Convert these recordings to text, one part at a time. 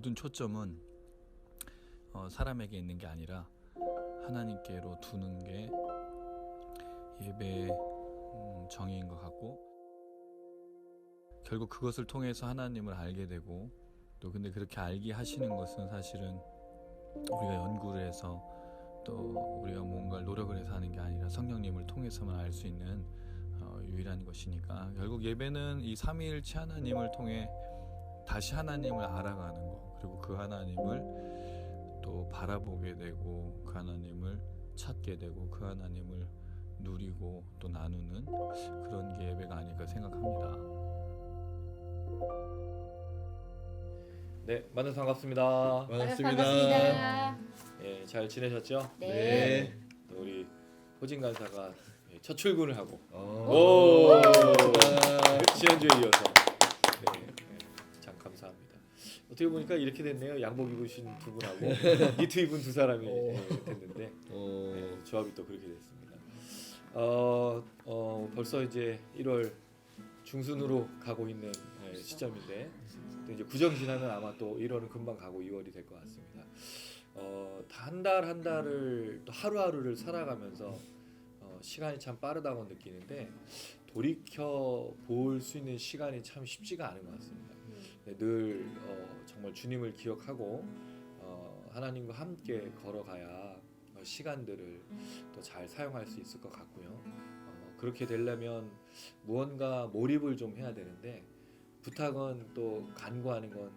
모든 초점은 사람에게 있는 게 아니라 하나님께로 두는 게 예배의 정의인 것 같고, 결국 그것을 통해서 하나님을 알게 되고, 또 근데 그렇게 알게 하시는 것은 사실은 우리가 연구를 해서 또 우리가 뭔가를 노력을 해서 하는 게 아니라 성령님을 통해서만 알 수 있는 유일한 것이니까, 결국 예배는 이 삼위일체 하나님을 통해 다시 하나님을 알아가는 거, 그리고 그 하나님을 또 바라보게 되고, 그 하나님을 찾게 되고, 그 하나님을 누리고 또 나누는 그런 게 예배가 아닐까 생각합니다. 네, 만나서 반갑습니다. 반갑습니다. 예, 잘 지내셨죠? 네. 또 우리 호진 간사가 첫 출근을 하고 오. 지난주에 이어서 참 감사합니다. 어떻게 보니까 이렇게 됐네요. 양복 입으신 두 분하고 니트 입은 두 사람이 됐는데 조합이 또 그렇게 됐습니다. 벌써 이제 1월 중순으로 가고 있는 시점인데, 또 이제 구정지나면 아마 또 1월은 금방 가고 2월이 될 것 같습니다. 한 달 한 달을 또 하루하루를 살아가면서 시간이 참 빠르다고 느끼는데, 돌이켜 볼 수 있는 시간이 참 쉽지가 않은 것 같습니다. 늘 정말 주님을 기억하고 하나님과 함께 걸어가야 시간들을 또 잘 사용할 수 있을 것 같고요. 그렇게 되려면 무언가 몰입을 좀 해야 되는데, 부탁은 또 간구하는 건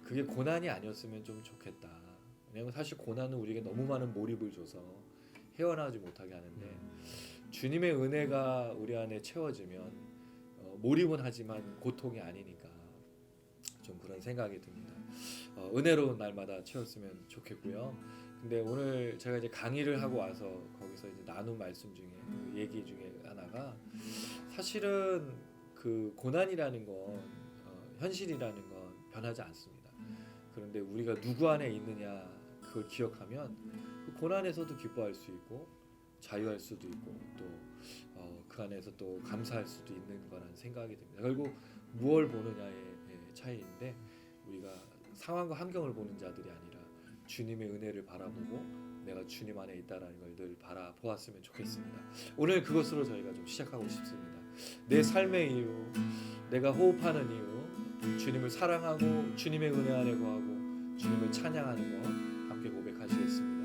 그게 고난이 아니었으면 좀 좋겠다. 왜냐면 사실 고난은 우리에게 너무 많은 몰입을 줘서 헤어나오지 못하게 하는데, 주님의 은혜가 우리 안에 채워지면 몰입은 하지만 고통이 아니니까 좀 그런 생각이 듭니다. 은혜로운 날마다 채웠으면 좋겠고요. 근데 오늘 제가 이제 강의를 하고 와서 거기서 이제 나눈 말씀 중에 얘기 중에 하나가, 사실은 그 고난이라는 건 현실이라는 건 변하지 않습니다. 그런데 우리가 누구 안에 있느냐, 그걸 기억하면 그 고난에서도 기뻐할 수 있고 자유할 수도 있고, 또 그 안에서 또 감사할 수도 있는 거라는 생각이 듭니다. 결국 무엇을 보느냐의 차이인데, 우리가 상황과 환경을 보는 자들이 아니라 주님의 은혜를 바라보고 내가 주님 안에 있다라는 걸 늘 바라보았으면 좋겠습니다. 오늘 그것으로 저희가 좀 시작하고 싶습니다. 내 삶의 이유, 내가 호흡하는 이유, 주님을 사랑하고 주님의 은혜 안에 거하고 주님을 찬양하는 것 함께 고백하시겠습니다.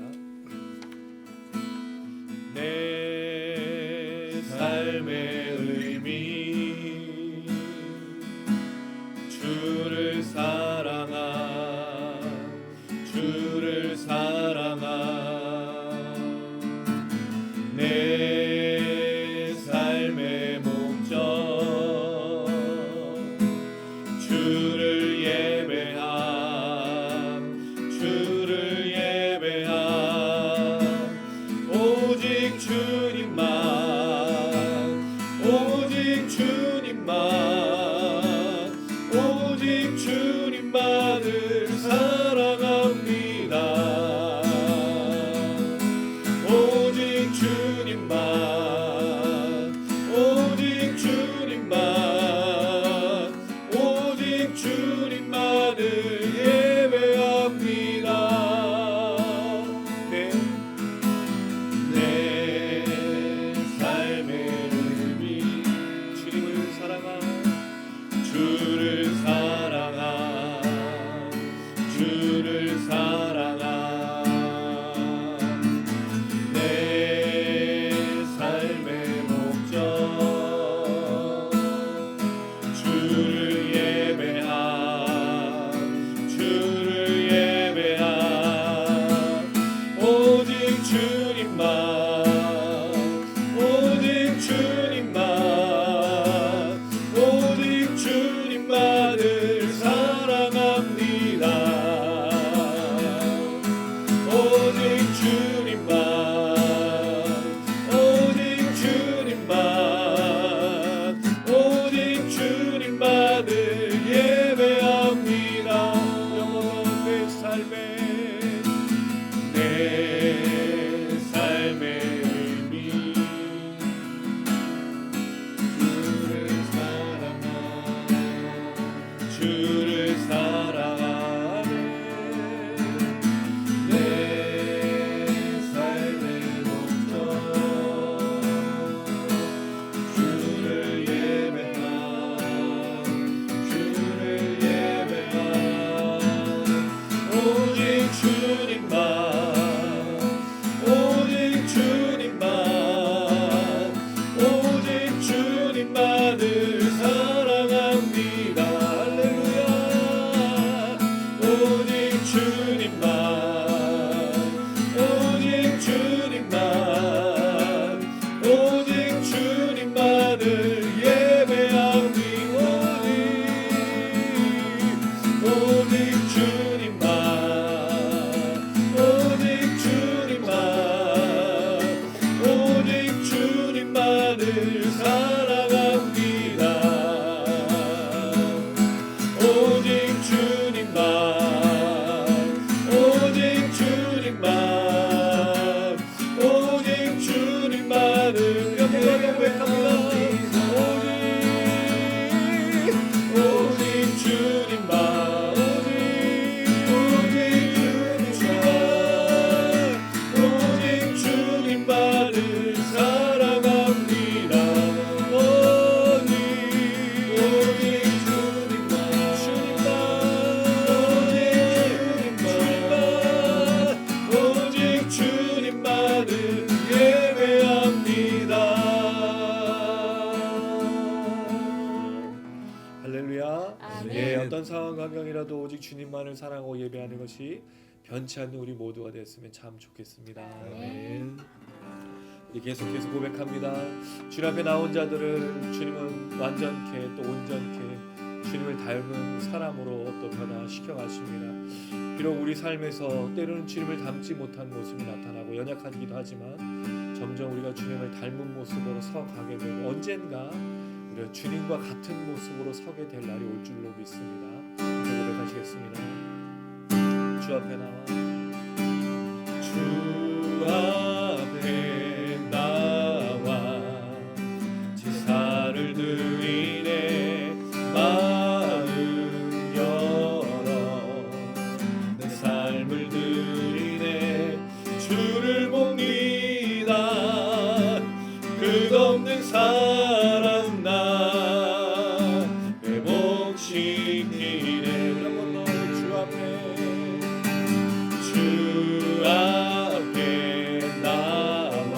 내 삶의 의미, 주를 사랑하, 주를 사랑하. 내 삶의 목적, 주를 예배함, 주를 예배함. 오직 주님만, 오직 주님만, 오직 주님만을 사랑합니다. 오직 주님만, 오직 주님만, 오직 주님만을 예배합니다. 내 삶의 의미, 주님을 사랑하, 주를 사랑하, 주를 사랑하. 내 삶의 목적, 주를 예배함, 주를 예배함. 오직 주님만, 오직 주님만, 오직 주님만을 사랑합니다. 오직 주님만, 오직 주님만, 오직 주님만을 예배합니다. 영원한 내 삶의 의미, 주를 사랑하, 주를 사랑하네. 환경이라도 오직 주님만을 사랑하고 예배하는 것이 변치 않는 우리 모두가 됐으면 참 좋겠습니다. 아멘. 우리 계속해서 고백합니다. 주님 앞에 나온 자들을 주님은 완전케 또 온전케 주님을 닮은 사람으로 또 변화시켜 가십니다. 비록 우리 삶에서 때로는 주님을 닮지 못한 모습이 나타나고 연약하기도 하지만 점점 우리가 주님을 닮은 모습으로 서가게 되고 언젠가 우리가 주님과 같은 모습으로 서게 될 날이 올 줄로 믿습니다. 고백하시겠습니다. 주 앞에 나와 주 앞에 나와 제사를 드리네 마음 열어 내 삶을 드리네 주를 봅니다 끝없는 사랑 나 회복시키네 우리 한번 더 주 앞에 주 앞에 나와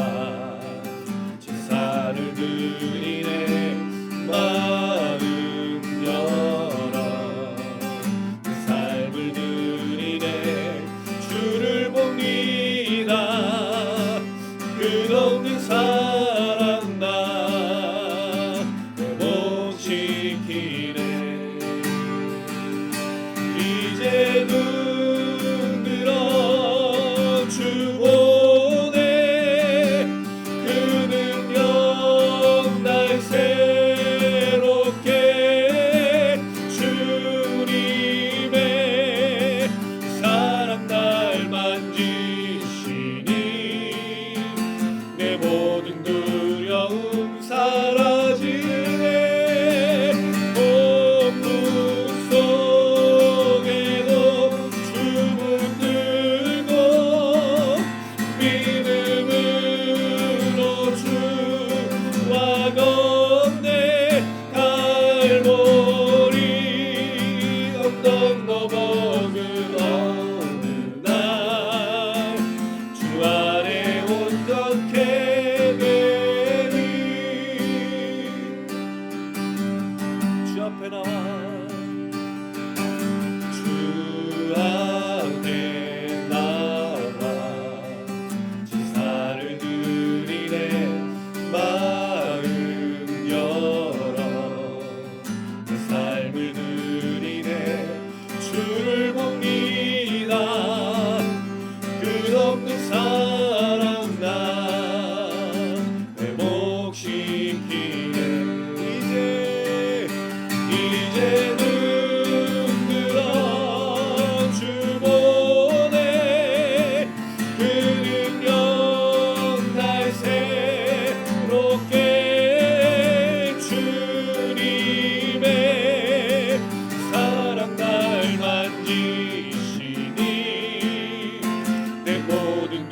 제사를 드리네 마음 열어 내 삶을 드리네 주를 봅니다 끝없는 사랑 나 회복시키네 이제 눈 들어 주 보네 그 능력 날 새롭게 주님의 사랑 날 만지시니 내 모든 두려움 사라지네 폭풍 속에도 주 붙들고 믿음으로 주와 걷네 갈보리 언덕 넘어 그 어느 날 주 안에 온전케 되리 주 앞에 나와 주 앞에 나와 제사를 드리네 마음 열어 내 삶을 드리네 주를 봅니다 끝없는 사랑 나 회복시키네 이제 눈 들어 주 보네 그 능력 날 새롭게 주님의 사랑 날 만지시니 내 모든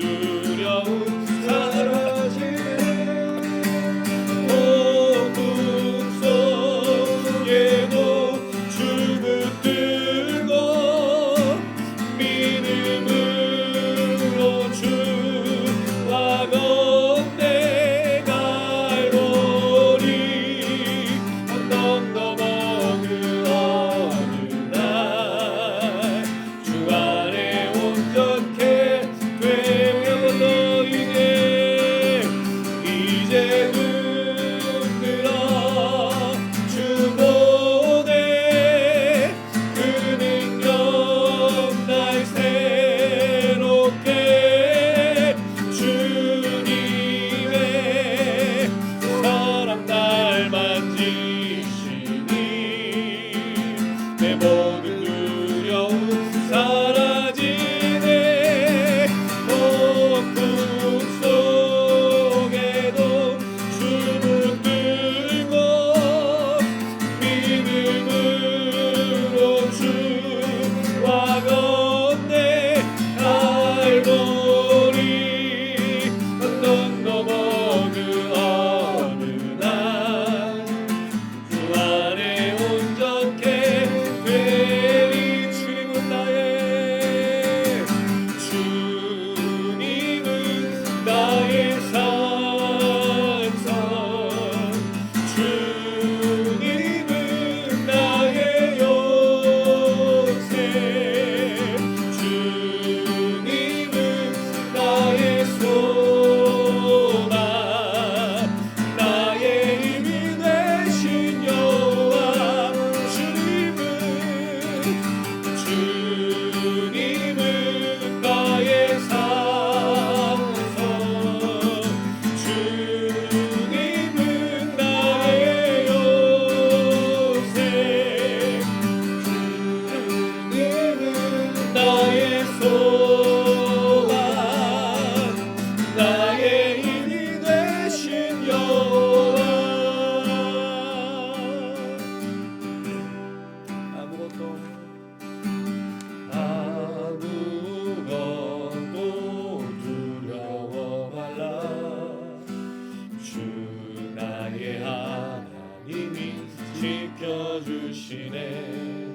주시네.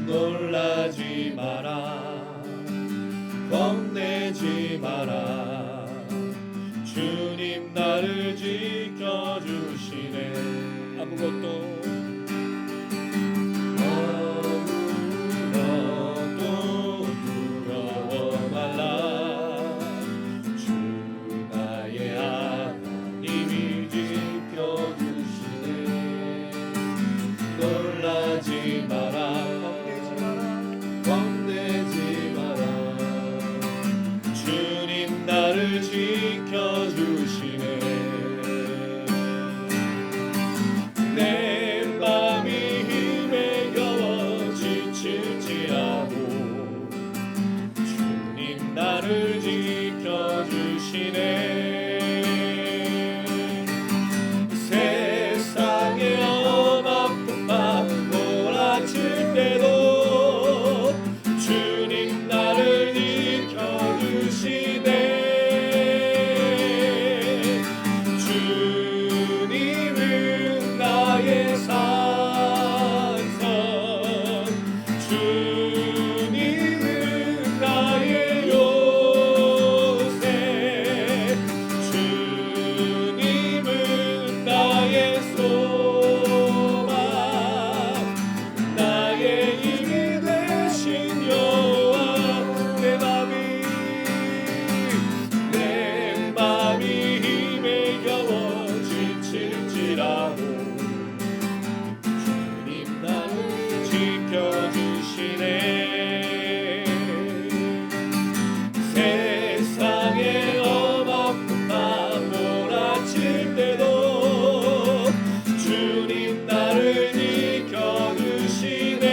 놀라지 마라, 겁내지 마라. 주님 나를 지켜주시네. 아무것도 두려워 말라. 주 나의 하나님이 지켜주시네. 놀라지 마라, 겁내지 마라. 주님 나를 지켜주시네. 내 맘이 힘에 겨워 지칠지라도 주님 나를 지켜주시네. 세상의 엄한 밤 몰아칠 때도 주님 나를 지켜주시네. 주님은 나의 산성, 주님은 나의 요새, 주님은 나의 소망, 나의 힘이 되신 여호와. 내 맘이 힘에 겨워 지칠지라도 주님 나를 지켜주시네. 세상의 엄한 밤 몰아칠 때도 주님 나를 지켜주시네.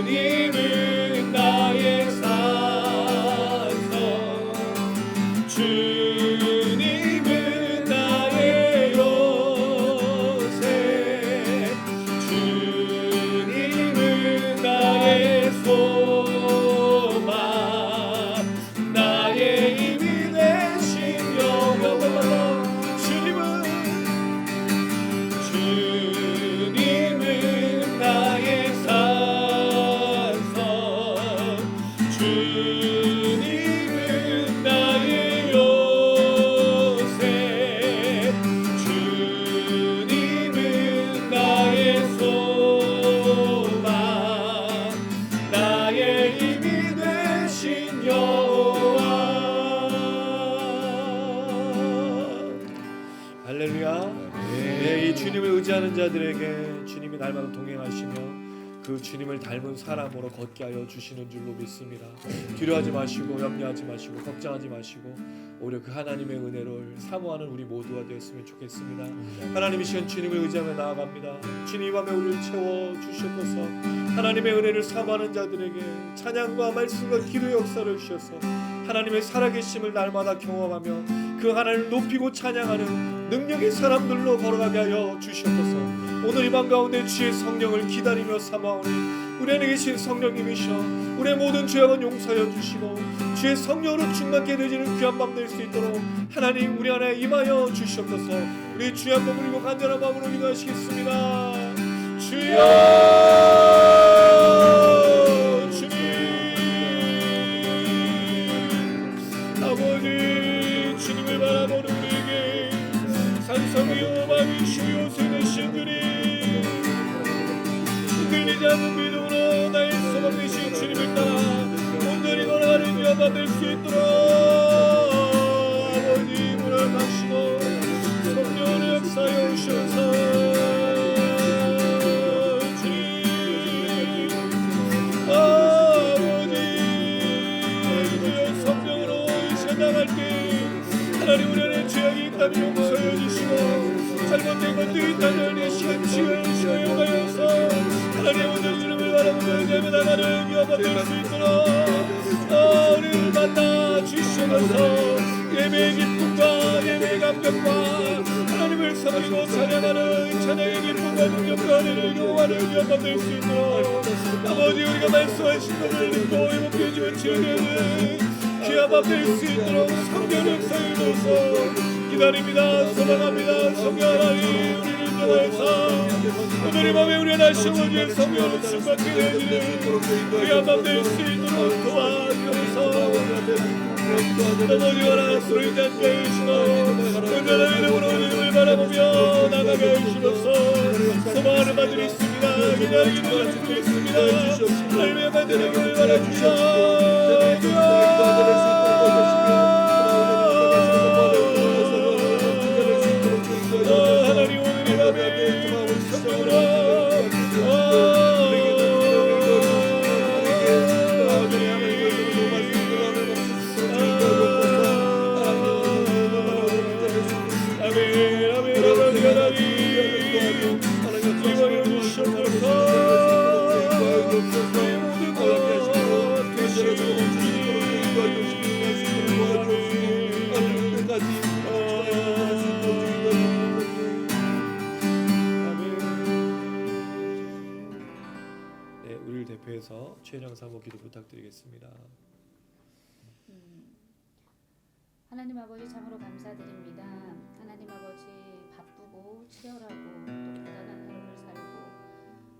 주님은 나의 산성, 주님은 나의 요새, 주님은 나의 소망, 나의 힘이 되신 여호와. 주님은 나의 산성, 주님은 나의 요새, 주님은 나의 소망, 나의 힘이 되신 여호와. 할렐루야. 네, 이 주님을 의지하는 자들에게 주님이 날마다 동행하시며 그 주님을 닮은 사람으로 걷게 하여 주시는 줄로 믿습니다. 두려워하지 마시고 염려하지 마시고 걱정하지 마시고 오히려 그 하나님의 은혜를 사모하는 우리 모두가 되었으면 좋겠습니다. 하나님 이 시간 주님을 의지하며 나아갑니다. 주님 이 밤에 우리를 채워주셔서 하나님의 은혜를 사모하는 자들에게 찬양과 말씀과 기도의 역사를 주셔서 하나님의 살아계심을 날마다 경험하며 그 하나님을 높이고 찬양하는 능력의 사람들로 걸어가게 하여 주시옵소서. 오늘 이 밤 가운데 주의 성령을 기다리며 사모하오니 우리 안에 계신 성령님이셔 우리의 모든 죄악은 용서하여 주시고 주의 성령으로 충만케 되지는 귀한 밤 될 수 있도록 하나님 우리 안에 임하여 주시옵소서. 우리 주의 한 몸을 입고 간절한 마음으로 기도하시겠습니다. 주여, 주님 아버지, 주님을 바라보는 우리에게 산성이요 마음이시오 요새 되신 주님, 흔들리지 않는 믿음으로 나의 소망 되신 주님을 따라 온전히 걸어가는 귀한 밤 될 수 있도록 아버지 물어가시고 성령을 역사하여 오셔서 주님 아버지 주여 성령으로 이 시간 나갈 때 하나님 우리 안에 죄악이 있다면 용서해 주시고 잘못된 것들이 있다면 이 시간 지혜주시고 용하여서 하나님 오늘 주님을 바라보며 의지하며 나가는 귀한 밤 될 수 있도록 우리를 만나 주시옵소서. 예배의 기쁨과 예배의 감격과 하나님을 섬기고 찬양하는 찬양의 기쁨과 능력과 은혜를 요구하는 귀한 밤 될 수 있도록 아버지 우리가 말씀하신 것을 믿고 회복해지며 치유되는 귀한 밤 될 수 있도록 성령 역사에 넣어서 기다립니다. 소망합니다. 성령 하나님 우리를 인도하여서 오늘의 밤에 우리의 다시 아버지의 성령을 승받게 되기를 우리 한밤 될 수 있도록 도와주셔서 아버지와 소리 작게 해주시고 온전한 이름으로 주님을 바라보며 나가게 해주시옵소서. 소망하는 바들이 있습니다. 기다리는 바들이 있습니다. 하나님의 바들에게 바라주시옵소서. 하나님 오늘 이 밤에 성령으로 네, 우리를 대표해서 최영 사모 기도 부탁드리겠습니다. 하나님 아버지 참으로 감사드립니다. 하나님 아버지 바쁘고 치열하고 또 고단한 하루를 살고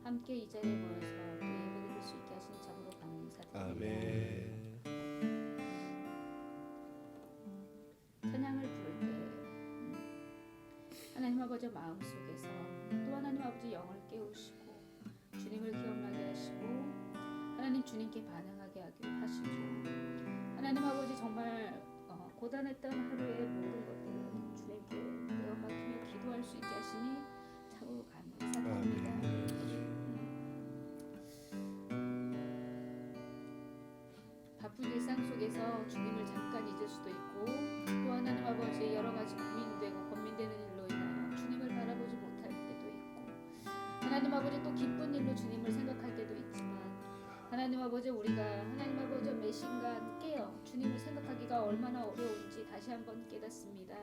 함께 이 자리에 모여서 또 예배드릴 수 있게 하신 참으로 감사드립니다. 아멘. 찬양을 부를 때 하나님 아버지 마음속에서 또 하나님 아버지 영을 깨우시고 주님을 기억나게 하시고 하나님 주님께 반응하게 하시고 하나님 아버지 정말 고단했던 하루의 모든 것들을 주님께 내어 맡기며 기도할 수 있게 하시니 참으로 감사드립니다. 바쁜 일상 속에서 주님을 잠깐 잊을 수도 있고 또 하나님 아버지 여러 가지 고민되고 고민되는 일로 인하여 주님을 바라보지 못할 때도 있고 하나님 아버지 또 기쁜 일로 주님을 생각할 때도 있지만 하나님 아버지 우리가 하나님 아버지 매 순간 깨어 주님을 생각하기가 얼마나 어려운지 다시 한번 깨닫습니다.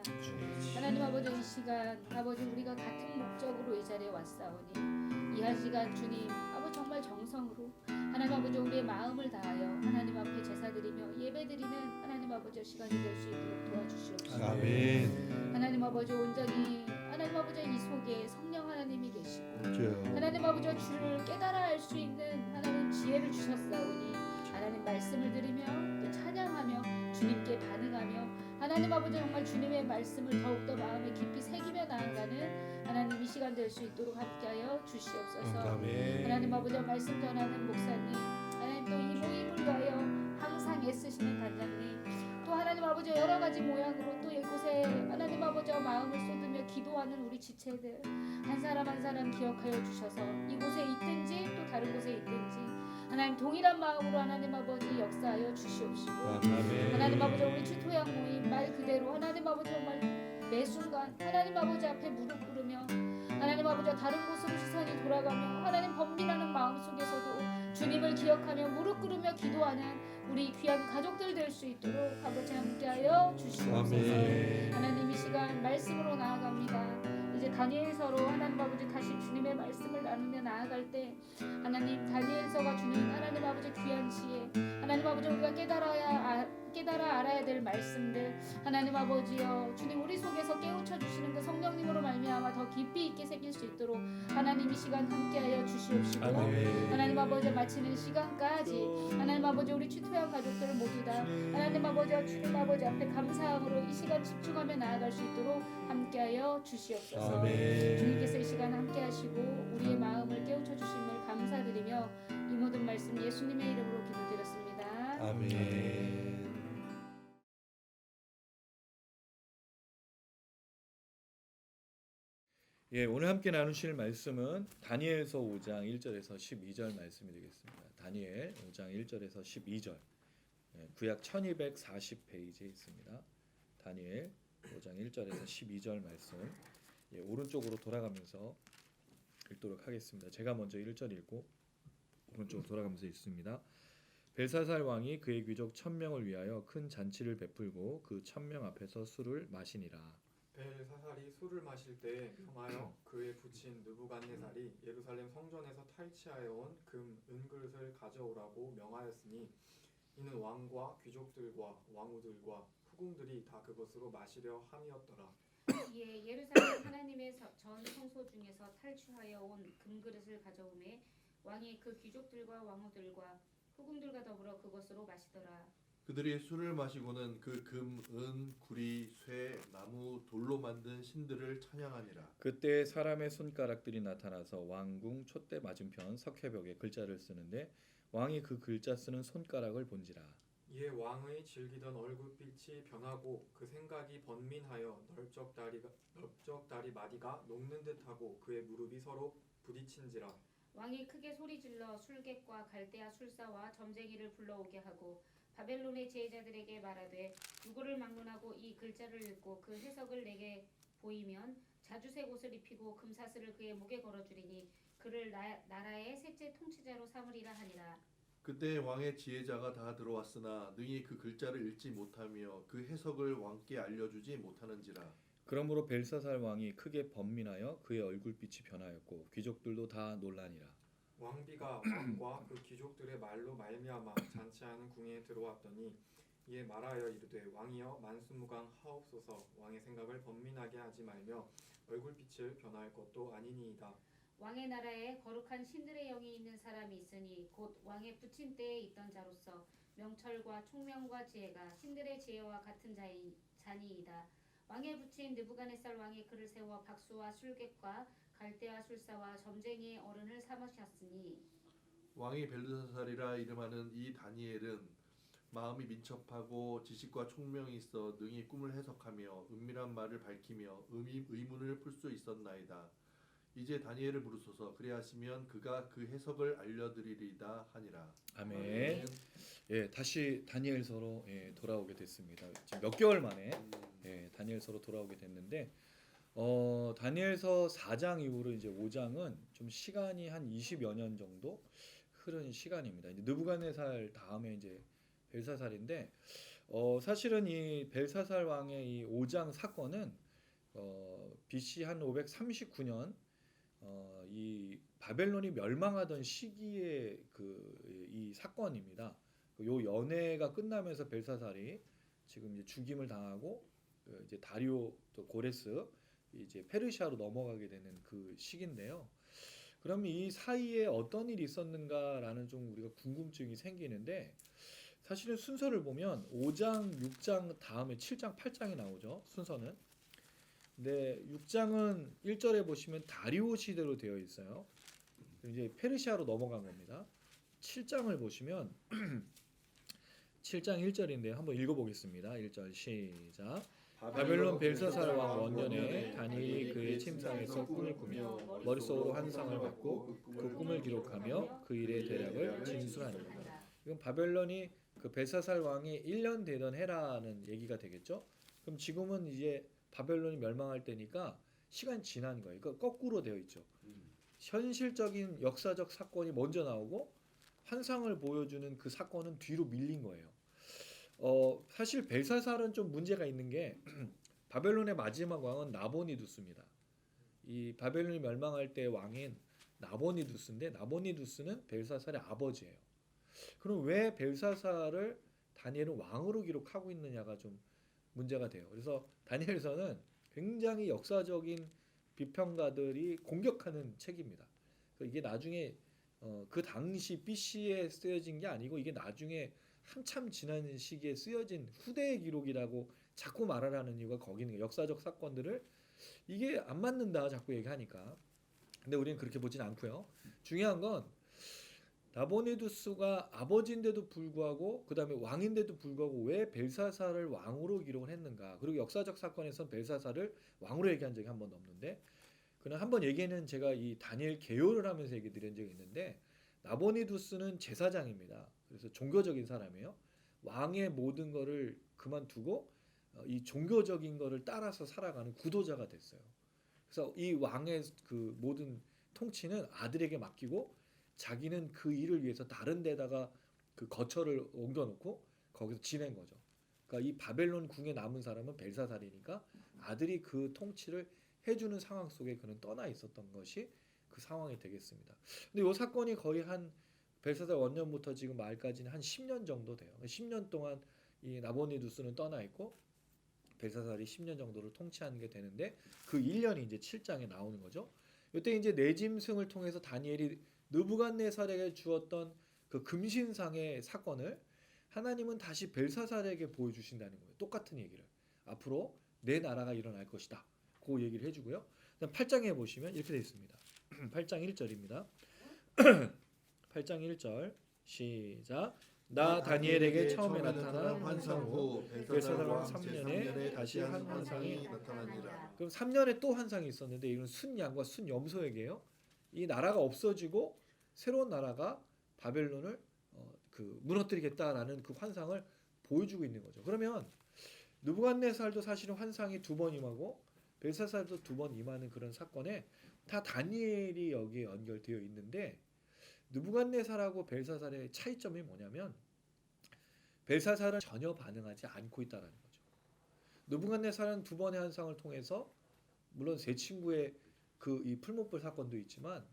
하나님 아버지 이 시간 아버지 우리가 같은 목적으로 이 자리에 왔사오니 이 한 시간 주님 아버지 정말 정성으로 하나님 아버지 우리의 마음을 다하여 하나님 앞에 제사드리며 예배드리는 하나님 아버지 시간이 될 수 있도록 도와주시옵소서. 아멘. 하나님 아버지 온전히 하나님 아버지 이 속에 성령 하나님이 계시고 하나님 아버지 주를 깨달아 알 수 있는 하나님 지혜를 주셨사오니 하나님 말씀을 들으며 또 찬양하며 주님께 반응하며 하나님 아버지 정말 주님의 말씀을 더욱더 마음에 깊이 새기며 나아가는 하나님 이 시간 될 수 있도록 함께하여 주시옵소서. 아멘. 하나님 아버지 말씀 전하는 목사님 하나님 또 이 모임을 위하여 항상 애쓰시는 단장님 또 하나님 아버지 여러 가지 모양으로 또 이곳에 하나님 아버지와 마음을 쏟으며 기도하는 우리 지체들 한 사람 한 사람 기억하여 주셔서 이곳에 있든지 또 다른 곳에 있든지 하나님 동일한 마음으로 하나님 아버지 역사하여 주시옵시고 아멘. 하나님 아버지 우리 주토양 모임 말 그대로 하나님 아버지 정말 매 순간 하나님 아버지 앞에 무릎 꿇으며 하나님 아버지 다른 곳으로 시선이 돌아가며 하나님 범비라는 마음 속에서도 주님을 기억하며 무릎 꿇으며 기도하는 우리 귀한 가족들 될 수 있도록 아버지 함께하여 주시옵소서. 아멘. 하나님 이 시간 말씀으로 나아갑니다. 이제 다니엘서로 하나님 아버지 다시 주님의 말씀을 나누며 나아갈 때 하나님 다니엘서가 주는 하나님 아버지 귀한 지혜 하나님 아버지 우리가 깨달아 알아야 될 말씀들 하나님 아버지여 주님 우리 속에서 깨우쳐 주시는 그 성령님으로 말미암아 더 깊이 있게 새길 수 있도록 하나님 이 시간 함께하여 주시옵시고 아멘. 하나님 아버지 마치는 시간까지 하나님 아버지 우리 취토양 가족들 모두 다 하나님 아버지와 주님 아버지 앞에 감사함으로 이 시간 집중하며 나아갈 수 있도록 함께하여 주시옵소서. 아멘. 주님께서 이 시간 함께하시고 우리의 마음을 깨우쳐 주심을 감사드리며 이 모든 말씀 예수님의 이름으로 기도드렸습니다. 아멘. 예, 오늘 함께 나누실 말씀은 다니엘서 5장 1절에서 12절 말씀이 되겠습니다. 다니엘 5장 1절에서 12절. 구약 1240페이지에 있습니다. 다니엘 5장 1절에서 12절 말씀. 예, 오른쪽으로 돌아가면서 읽도록 하겠습니다. 제가 먼저 1절 읽고 오른쪽으로 돌아가면서 읽습니다. 벨사살 왕이 그의 귀족 1000명을 위하여 큰 잔치를 베풀고 그 1000명 앞에서 술을 마시니라. 벨사살이 술을 마실 때 평하여 그의 부친 느부갓네살이 예루살렘 성전에서 탈취하여 온 금, 은그릇을 가져오라고 명하였으니 이는 왕과 귀족들과 왕후들과 후궁들이 다 그것으로 마시려 함이었더라. 이에 예루살렘 하나님의 전 성소 중에서 탈취하여 온 금그릇을 가져오매 왕이 그 귀족들과 왕후들과 후궁들과 더불어 그것으로 마시더라. 그들이 술을 마시고는 그 금, 은, 구리, 쇠, 나무, 돌로 만든 신들을 찬양하니라. 그때 사람의 손가락들이 나타나서 왕궁 촛대 맞은편 석회벽에 글자를 쓰는데 왕이 그 글자 쓰는 손가락을 본지라. 이에 왕의 질기던 얼굴빛이 변하고 그 생각이 번민하여 넓적 다리 마디가 녹는 듯하고 그의 무릎이 서로 부딪힌지라. 왕이 크게 소리질러 술객과 갈대아 술사와 점쟁이를 불러오게 하고 바벨론의 지혜자들에게 말하되 누구를 막론하고 이 글자를 읽고 그 해석을 내게 보이면 자주색 옷을 입히고 금사슬을 그의 목에 걸어주리니 그를 나라의 셋째 통치자로 삼으리라 하니라. 그때 왕의 지혜자가 다 들어왔으나 능히 그 글자를 읽지 못하며 그 해석을 왕께 알려주지 못하는지라. 그러므로 벨사살 왕이 크게 번민하여 그의 얼굴빛이 변하였고 귀족들도 다 놀라니라. 왕비가 왕과 그 귀족들의 말로 말미암아 잔치하는 궁에 들어왔더니 이에 말하여 이르되 왕이여 만수무강 하옵소서. 왕의 생각을 번민하게 하지 말며 얼굴빛을 변할 것도 아니니이다. 왕의 나라에 거룩한 신들의 영이 있는 사람이 있으니 곧 왕의 부친 때에 있던 자로서 명철과 총명과 지혜가 신들의 지혜와 같은 자니이다. 왕의 부친 느부갓네살 왕이 그를 세워 박수와 술객과 갈대아 술사와 점쟁이의 어른을 삼으셨으니 왕이 벨드사살이라 이름하는 이 다니엘은 마음이 민첩하고 지식과 총명이 있어 능히 꿈을 해석하며 은밀한 말을 밝히며 의문을 풀 수 있었나이다. 이제 다니엘을 부르소서. 그리하시면 그가 그 해석을 알려드리리다 하니라. 아멘. 예, 다시 다니엘서로 돌아오게 됐습니다. 지금 몇 개월 만에 다니엘서로 돌아오게 됐는데 다니엘서 4장 이후로 이제 5장은 좀 시간이 한 20여 년 정도 흐른 시간입니다. 이제 느부갓네살 다음에 이제 벨사살인데 사실은 이 벨사살 왕의 이 5장 사건은 BC 한 539년 이 바벨론이 멸망하던 시기의 이 사건입니다. 요 연회가 끝나면서 벨사살이 지금 이제 죽임을 당하고 이제 다리오 또 고레스 이제 페르시아로 넘어가게 되는 그 시기인데요. 그럼 이 사이에 어떤 일이 있었는가라는 좀 우리가 궁금증이 생기는데 사실은 순서를 보면 5장, 6장 다음에 7장, 8장이 나오죠. 순서는. 근데 6장은 1절에 보시면 다리오 시대로 되어 있어요. 이제 페르시아로 넘어간 겁니다. 7장을 보시면 7장 1절인데 한번 읽어보겠습니다. 1절 시작. 바벨론 벨사살 왕 원년에 다니엘이 그의 침상에서 꿈을 꾸며 머릿속으로 환상을 받고 그 꿈을 기록하며 그 일의 대략을 진술하니라. 이건 바벨론이 그 벨사살 왕이 1년 되던 해라는 얘기가 되겠죠. 그럼 지금은 이제 바벨론이 멸망할 때니까 시간 지난 거예요. 그러니까 거꾸로 되어 있죠. 현실적인 역사적 사건이 먼저 나오고 환상을 보여주는 그 사건은 뒤로 밀린 거예요. 사실 벨사살은 좀 문제가 있는 게 바벨론의 마지막 왕은 나보니두스입니다. 이 바벨론이 멸망할 때 왕인 나보니두스인데 나보니두스는 벨사살의 아버지예요. 그럼 왜 벨사살을 다니엘은 왕으로 기록하고 있느냐가 좀 문제가 돼요. 그래서 다니엘서는 굉장히 역사적인 비평가들이 공격하는 책입니다. 이게 나중에 그 당시 BC에 쓰여진 게 아니고 이게 나중에 한참 지난 시기에 쓰여진 후대의 기록이라고 자꾸 말하라는 이유가 거기 있는 거예요. 역사적 사건들을 이게 안 맞는다 자꾸 얘기하니까. 근데 우리는 그렇게 보진 않고요. 중요한 건 나보니두스가 아버지인데도 불구하고 그 다음에 왕인데도 불구하고 왜 벨사살을 왕으로 기록을 했는가. 그리고 역사적 사건에서는 벨사살을 왕으로 얘기한 적이 한 번도 없는데 그냥 한 번 얘기는 제가 이 다니엘 개요를 하면서 얘기 드린 적이 있는데 나보니두스는 제사장입니다. 그래서 종교적인 사람이에요. 왕의 모든 거를 그만두고 이 종교적인 거를 따라서 살아가는 구도자가 됐어요. 그래서 이 왕의 그 모든 통치는 아들에게 맡기고 자기는 그 일을 위해서 다른 데다가 그 거처를 옮겨놓고 거기서 지낸 거죠. 그러니까 이 바벨론 궁에 남은 사람은 벨사살이니까 아들이 그 통치를 해주는 상황 속에 그는 떠나 있었던 것이 그 상황이 되겠습니다. 근데 이 사건이 거의 한 벨사살 원년부터 지금 말까지는 한 10년 정도 돼요. 10년 동안 이 나보니두스는 떠나 있고 벨사살이 10년 정도를 통치하는 게 되는데 그 1년이 이제 7장에 나오는 거죠. 이때 이제 내 짐승을 통해서 다니엘이 느부갓네살에게 주었던 그 금신상의 사건을 하나님은 다시 벨사살에게 보여주신다는 거예요. 똑같은 얘기를. 앞으로 내 나라가 일어날 것이다. 그 얘기를 해주고요. 그다음 8장에 보시면 이렇게 되어 있습니다. 8장 1절입니다. 8장 1절 시작. 나 다니엘에게 처음에 나타난 환상 후 벨사살 왕 3년에 다시 한 환상이 나타나니라. 그럼 3년에 또 환상이 있었는데 이건 순양과 순염소에게요. 이 나라가 없어지고 새로운 나라가 바벨론을 무너뜨리겠다라는 그 환상을 보여주고 있는 거죠. 그러면 느부갓네살도 사실은 환상이 두 번 임하고 벨사살도 두 번 임하는 그런 사건에 다 다니엘이 여기에 연결되어 있는데 느부갓네살하고 벨사살의 차이점이 뭐냐면 벨사살은 전혀 반응하지 않고 있다라는 거죠. 느부갓네살은 두 번의 환상을 통해서 물론 세 친구의 그 이 풀목불 사건도 있지만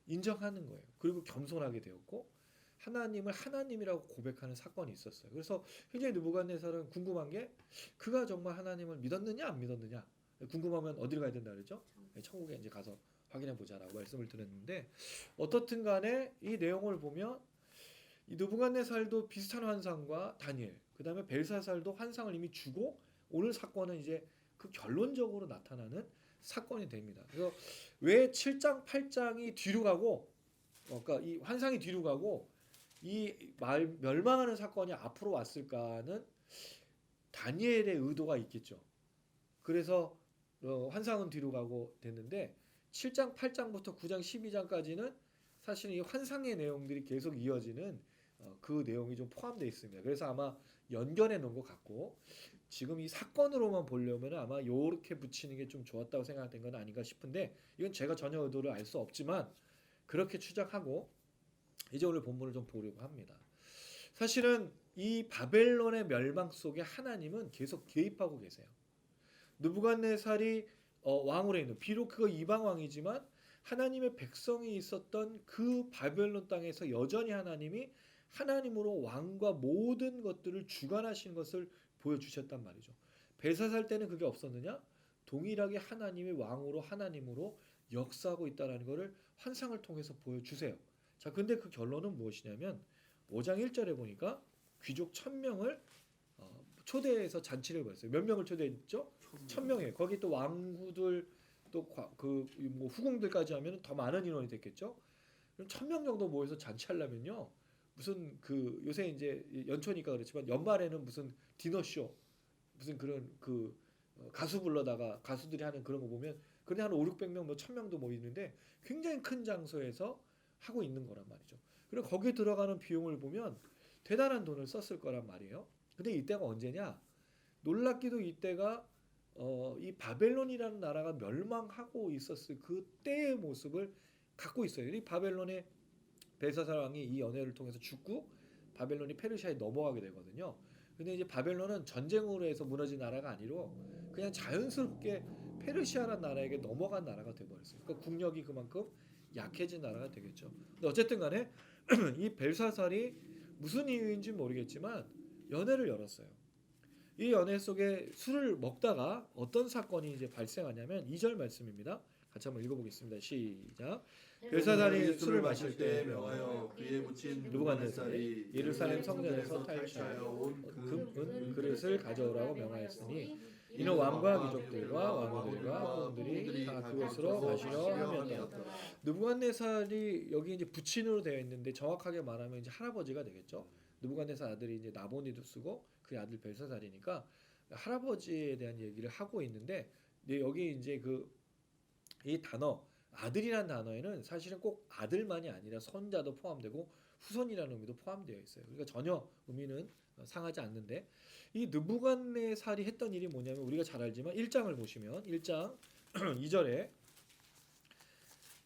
인정하는 거예요. 그리고 겸손하게 되었고 하나님을 하나님이라고 고백하는 사건이 있었어요. 그래서 굉장히 느부갓네살은 궁금한 게 그가 정말 하나님을 믿었느냐 안 믿었느냐 궁금하면 어디로 가야 된다 그랬죠? 천국에 이제 가서 확인해 보자라고 말씀을 드렸는데 어떻든 간에 이 내용을 보면 이 느부갓네살도 비슷한 환상과 다니엘 그다음에 벨사살도 환상을 이미 주고 오늘 사건은 이제 그 결론적으로 나타나는 사건이 됩니다. 그래서 왜 7장 8장이 뒤로 가고 그러니까 이 환상이 뒤로 가고 이 멸망하는 사건이 앞으로 왔을까는 다니엘의 의도가 있겠죠. 그래서 환상은 뒤로 가고 됐는데 7장 8장부터 9장 12장까지는 사실 이 환상의 내용들이 계속 이어지는 그 내용이 좀 포함되어 있습니다. 그래서 아마 연결해 놓은 것 같고 지금 이 사건으로만 보려면 아마 이렇게 붙이는 게 좀 좋았다고 생각된 건 아닌가 싶은데 이건 제가 전혀 의도를 알 수 없지만 그렇게 추정하고 이제 오늘 본문을 좀 보려고 합니다. 사실은 이 바벨론의 멸망 속에 하나님은 계속 개입하고 계세요. 느부갓네살이 왕으로 있는 비록 그거 이방 왕이지만 하나님의 백성이 있었던 그 바벨론 땅에서 여전히 하나님이 하나님으로 왕과 모든 것들을 주관하시는 것을 보여주셨단 말이죠. 벨사살 때는 그게 없었느냐? 동일하게 하나님이 왕으로 하나님으로 역사하고 있다는 것을 환상을 통해서 보여주세요. 자, 근데 그 결론은 무엇이냐면 5장 1절에 보니까 귀족 1000명을 초대해서 잔치를 벌였어요. 몇 명을 초대했죠? 1000명이에요. 거기 또 왕후들 또 뭐 후궁들까지 하면 더 많은 인원이 됐겠죠. 그럼 1000명 정도 모여서 잔치하려면요. 무슨 그 요새 이제 연초니까 그렇지만 연말에는 무슨 디너쇼 무슨 그런 가수 불러다가 가수들이 하는 그런 거 보면 그냥 한 500~600명 뭐 1000명도 모이는데 굉장히 큰 장소에서 하고 있는 거란 말이죠. 그리고 거기에 들어가는 비용을 보면 대단한 돈을 썼을 거란 말이에요. 근데 이때가 언제냐? 놀랍게도 이때가 이 바벨론이라는 나라가 멸망하고 있었을 그 때의 모습을 갖고 있어요. 이 바벨론의 벨사살 왕이 이 연회를 통해서 죽고 바벨론이 페르시아에 넘어가게 되거든요. 근데 이제 바벨론은 전쟁으로 해서 무너진 나라가 아니로 그냥 자연스럽게 페르시아라는 나라에게 넘어간 나라가 되어버렸어요. 그러니까 국력이 그만큼 약해진 나라가 되겠죠. 근데 어쨌든 간에 이 벨사살이 무슨 이유인지 모르겠지만 연회를 열었어요. 이 연회 속에 술을 먹다가 어떤 사건이 이제 발생하냐면 2절 말씀입니다. 같이 한번 읽어보겠습니다. 시작. 벨사살이 술을 마실 때 명하여 그에 묻힌 느부갓네살이 예루살렘 성전에서 탈취하여 온 금, 그릇을 가져오라고 명하였으니 이는 왕과 귀족들과 왕후들과 후궁들이 다 그것으로 마시려 함이었더라. 느부갓네살이 여기 이제 부친으로 되어 있는데 정확하게 말하면 이제 할아버지가 되겠죠. 느부갓네살 아들이 이제 나보니도 쓰고 그 아들 벨사살이니까 할아버지에 대한 얘기를 하고 있는데 여기 이제 이 단어 아들이라는 단어에는 사실은 꼭 아들만이 아니라 손자도 포함되고 후손이라는 의미도 포함되어 있어요. 그러니까 전혀 의미는 상하지 않는데 이 느부갓네살이 했던 일이 뭐냐면 우리가 잘 알지만 1장을 보시면 1장 2절에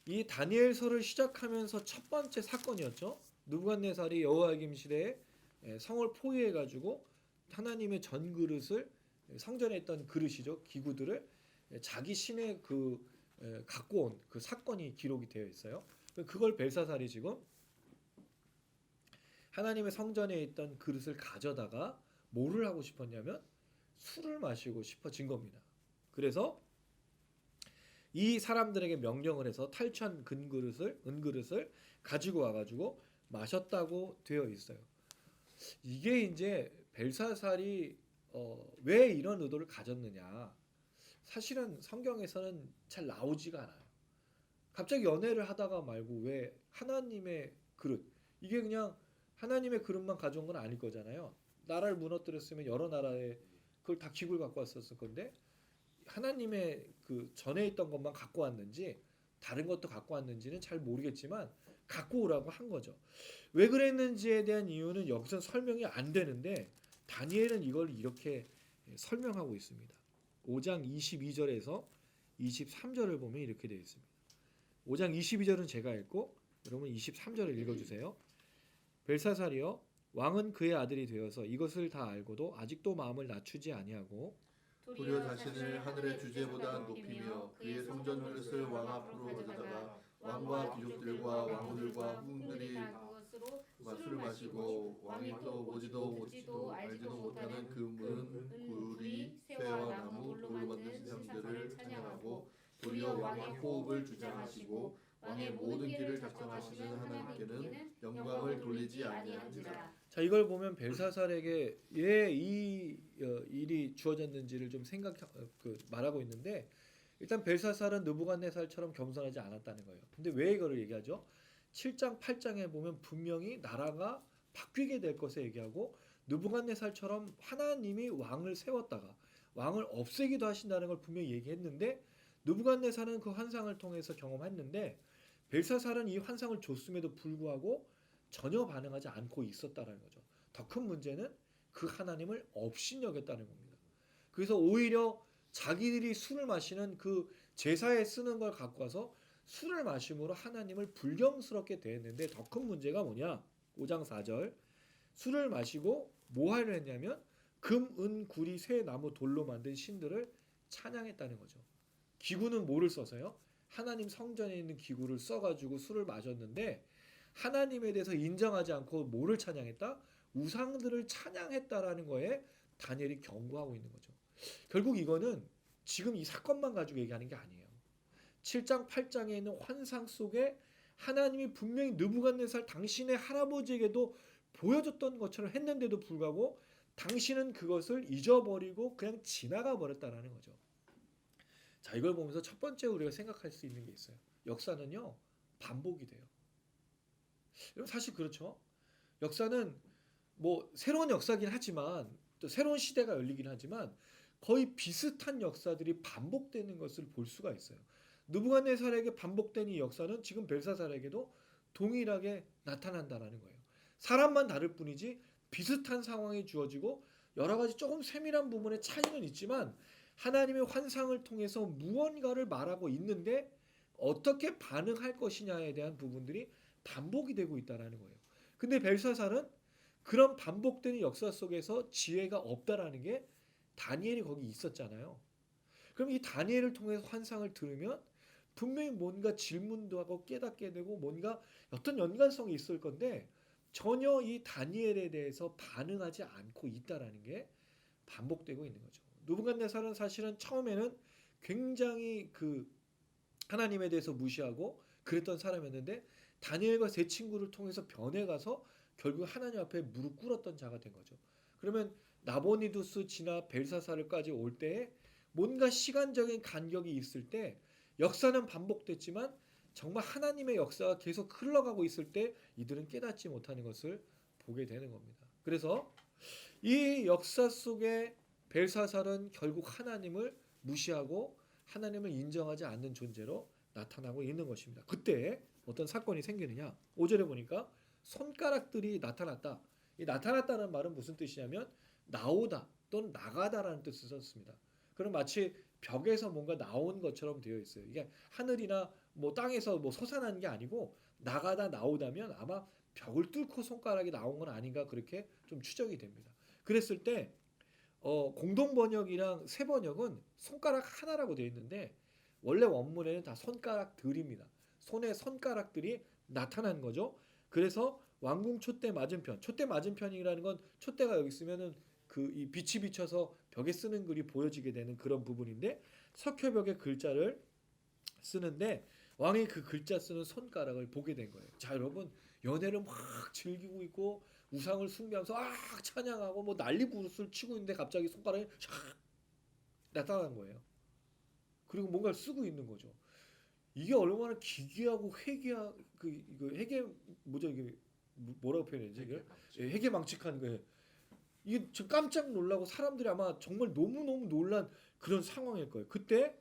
이 다니엘서를 시작하면서 첫 번째 사건이었죠. 느부갓네살이 여호야김 시대에 성을 포위해 가지고 하나님의 전 그릇을 성전에 있던 그릇이죠. 기구들을 자기 신의 갖고 온 그 사건이 기록이 되어 있어요. 그걸 벨사살이 지금 하나님의 성전에 있던 그릇을 가져다가 뭐를 하고 싶었냐면 술을 마시고 싶어진 겁니다. 그래서 이 사람들에게 명령을 해서 탈취한 은그릇을 가지고 와가지고 마셨다고 되어 있어요. 이게 이제 벨사살이 왜 이런 의도를 가졌느냐? 사실은 성경에서는 잘 나오지가 않아요. 갑자기 연애를 하다가 말고 왜 하나님의 그릇, 이게 그냥 하나님의 그릇만 가져온 건 아닐 거잖아요. 나라를 무너뜨렸으면 여러 나라에 그걸 다 기구를 갖고 왔었을 건데 하나님의 그 전에 있던 것만 갖고 왔는지 다른 것도 갖고 왔는지는 잘 모르겠지만 갖고 오라고 한 거죠. 왜 그랬는지에 대한 이유는 여기서 설명이 안 되는데 다니엘은 이걸 이렇게 설명하고 있습니다. 5장 22절에서 23절을 보면 이렇게 되어 있습니다. 5장 22절은 제가 읽고 여러분 23절을 읽어주세요. 벨사살이여 왕은 그의 아들이 되어서 이것을 다 알고도 아직도 마음을 낮추지 아니하고 도리어 자신을 하늘의 주제보다 높이며 그의 성전 그릇을 왕 앞으로 가져다가 왕과 귀족들과 왕후들과 후궁들이 술을 마시고 왕이 또 보지도 알지도 못하는 그 물은 구리, 쇠와 나무, 돌로 만든 신상들을 찬양하고 도리어 왕의 호흡을 주장하시고 왕의 모든 길을 작정하시는 하나님께는 영광을 돌리지 아니하니라. 자, 이걸 보면 벨사살에게 왜 이 일이 주어졌는지를 좀 말하고 있는데 일단 벨사살은 느부갓네살처럼 겸손하지 않았다는 거예요. 근데 왜 이거를 얘기하죠? 7장 8장에 보면 분명히 나라가 바뀌게 될 것을 얘기하고 느부갓네살처럼 하나님이 왕을 세웠다가 왕을 없애기도 하신다는 걸 분명히 얘기했는데 느부갓네살은 그 환상을 통해서 경험했는데 벨사살은 이 환상을 줬음에도 불구하고 전혀 반응하지 않고 있었다는 거죠. 더 큰 문제는 그 하나님을 업신여겼다는 겁니다. 그래서 오히려 자기들이 술을 마시는 그 제사에 쓰는 걸 갖고 와서 술을 마심으로 하나님을 불경스럽게 대했는데 더 큰 문제가 뭐냐? 5장 4절 술을 마시고 뭐 하려 했냐면 금, 은, 구리, 쇠, 나무, 돌로 만든 신들을 찬양했다는 거죠. 기구는 뭐를 써서요? 하나님 성전에 있는 기구를 써가지고 술을 마셨는데 하나님에 대해서 인정하지 않고 뭐를 찬양했다? 우상들을 찬양했다라는 거에 다니엘이 경고하고 있는 거죠. 결국 이거는 지금 이 사건만 가지고 얘기하는 게 아니에요. 7장 8장에 있는 환상 속에 하나님이 분명히 느부갓네살 당신의 할아버지에게도 보여줬던 것처럼 했는데도 불구하고 당신은 그것을 잊어버리고 그냥 지나가 버렸다라는 거죠. 자, 이걸 보면서 첫 번째 우리가 생각할 수 있는 게 있어요. 역사는요 반복이 돼요. 여러분 사실 그렇죠. 역사는 뭐 새로운 역사긴 하지만 또 새로운 시대가 열리긴 하지만 거의 비슷한 역사들이 반복되는 것을 볼 수가 있어요. 느부갓네살에게 반복된 이 역사는 지금 벨사살에게도 동일하게 나타난다라는 거예요. 사람만 다를 뿐이지 비슷한 상황이 주어지고 여러 가지 조금 세밀한 부분의 차이는 있지만 하나님의 환상을 통해서 무언가를 말하고 있는데 어떻게 반응할 것이냐에 대한 부분들이 반복이 되고 있다라는 거예요. 근데 벨사살은 그런 반복되는 역사 속에서 지혜가 없다라는 게 다니엘이 거기 있었잖아요. 그럼 이 다니엘을 통해서 환상을 들으면 분명히 뭔가 질문도 하고 깨닫게 되고 뭔가 어떤 연관성이 있을 건데 전혀 이 다니엘에 대해서 반응하지 않고 있다라는 게 반복되고 있는 거죠. 느부갓네살은 사실은 처음에는 굉장히 그 하나님에 대해서 무시하고 그랬던 사람이었는데 다니엘과 세 친구를 통해서 변해가서 결국 하나님 앞에 무릎 꿇었던 자가 된 거죠. 그러면 나보니두스 지나 벨사살까지 올 때에 뭔가 시간적인 간격이 있을 때 역사는 반복됐지만 정말 하나님의 역사가 계속 흘러가고 있을 때 이들은 깨닫지 못하는 것을 보게 되는 겁니다. 그래서 이 역사 속에 벨사살은 결국 하나님을 무시하고 하나님을 인정하지 않는 존재로 나타나고 있는 것입니다. 그때 어떤 사건이 생기느냐? 5절에 보니까 손가락들이 나타났다. 이 나타났다는 말은 무슨 뜻이냐면 나오다 또는 나가다라는 뜻을 썼습니다. 그럼 마치 벽에서 뭔가 나온 것처럼 되어 있어요. 이게 하늘이나 뭐 땅에서 뭐 솟아나는 게 아니고 나가다 나오다면 아마 벽을 뚫고 손가락이 나온 건 아닌가 그렇게 좀 추정이 됩니다. 그랬을 때 공동 번역이랑 새 번역은 손가락 하나라고 되어 있는데 원래 원문에는 다 손가락들입니다. 손에 손가락들이 나타난 거죠. 그래서 왕궁 촛대 맞은편, 촛대 맞은편이라는 건 촛대가 여기 있으면은 그 이 빛이 비쳐서 벽에 쓰는 글이 보여지게 되는 그런 부분인데 석회벽에 글자를 쓰는데 왕이 그 글자 쓰는 손가락을 보게 된 거예요. 자 여러분 연애를 막 즐기고 있고 우상을 숭배하면서 찬양하고 뭐 난리 부르스를 치고 있는데 갑자기 손가락이 샥 나타난 거예요. 그리고 뭔가를 쓰고 있는 거죠. 이게 얼마나 기괴하고 회개하 이거 회개 뭐죠 이게 뭐라고 표현해야지 이게 회개망측한 거예요. 이게 저 깜짝 놀라고 사람들이 아마 정말 너무너무 놀란 그런 상황일 거예요. 그때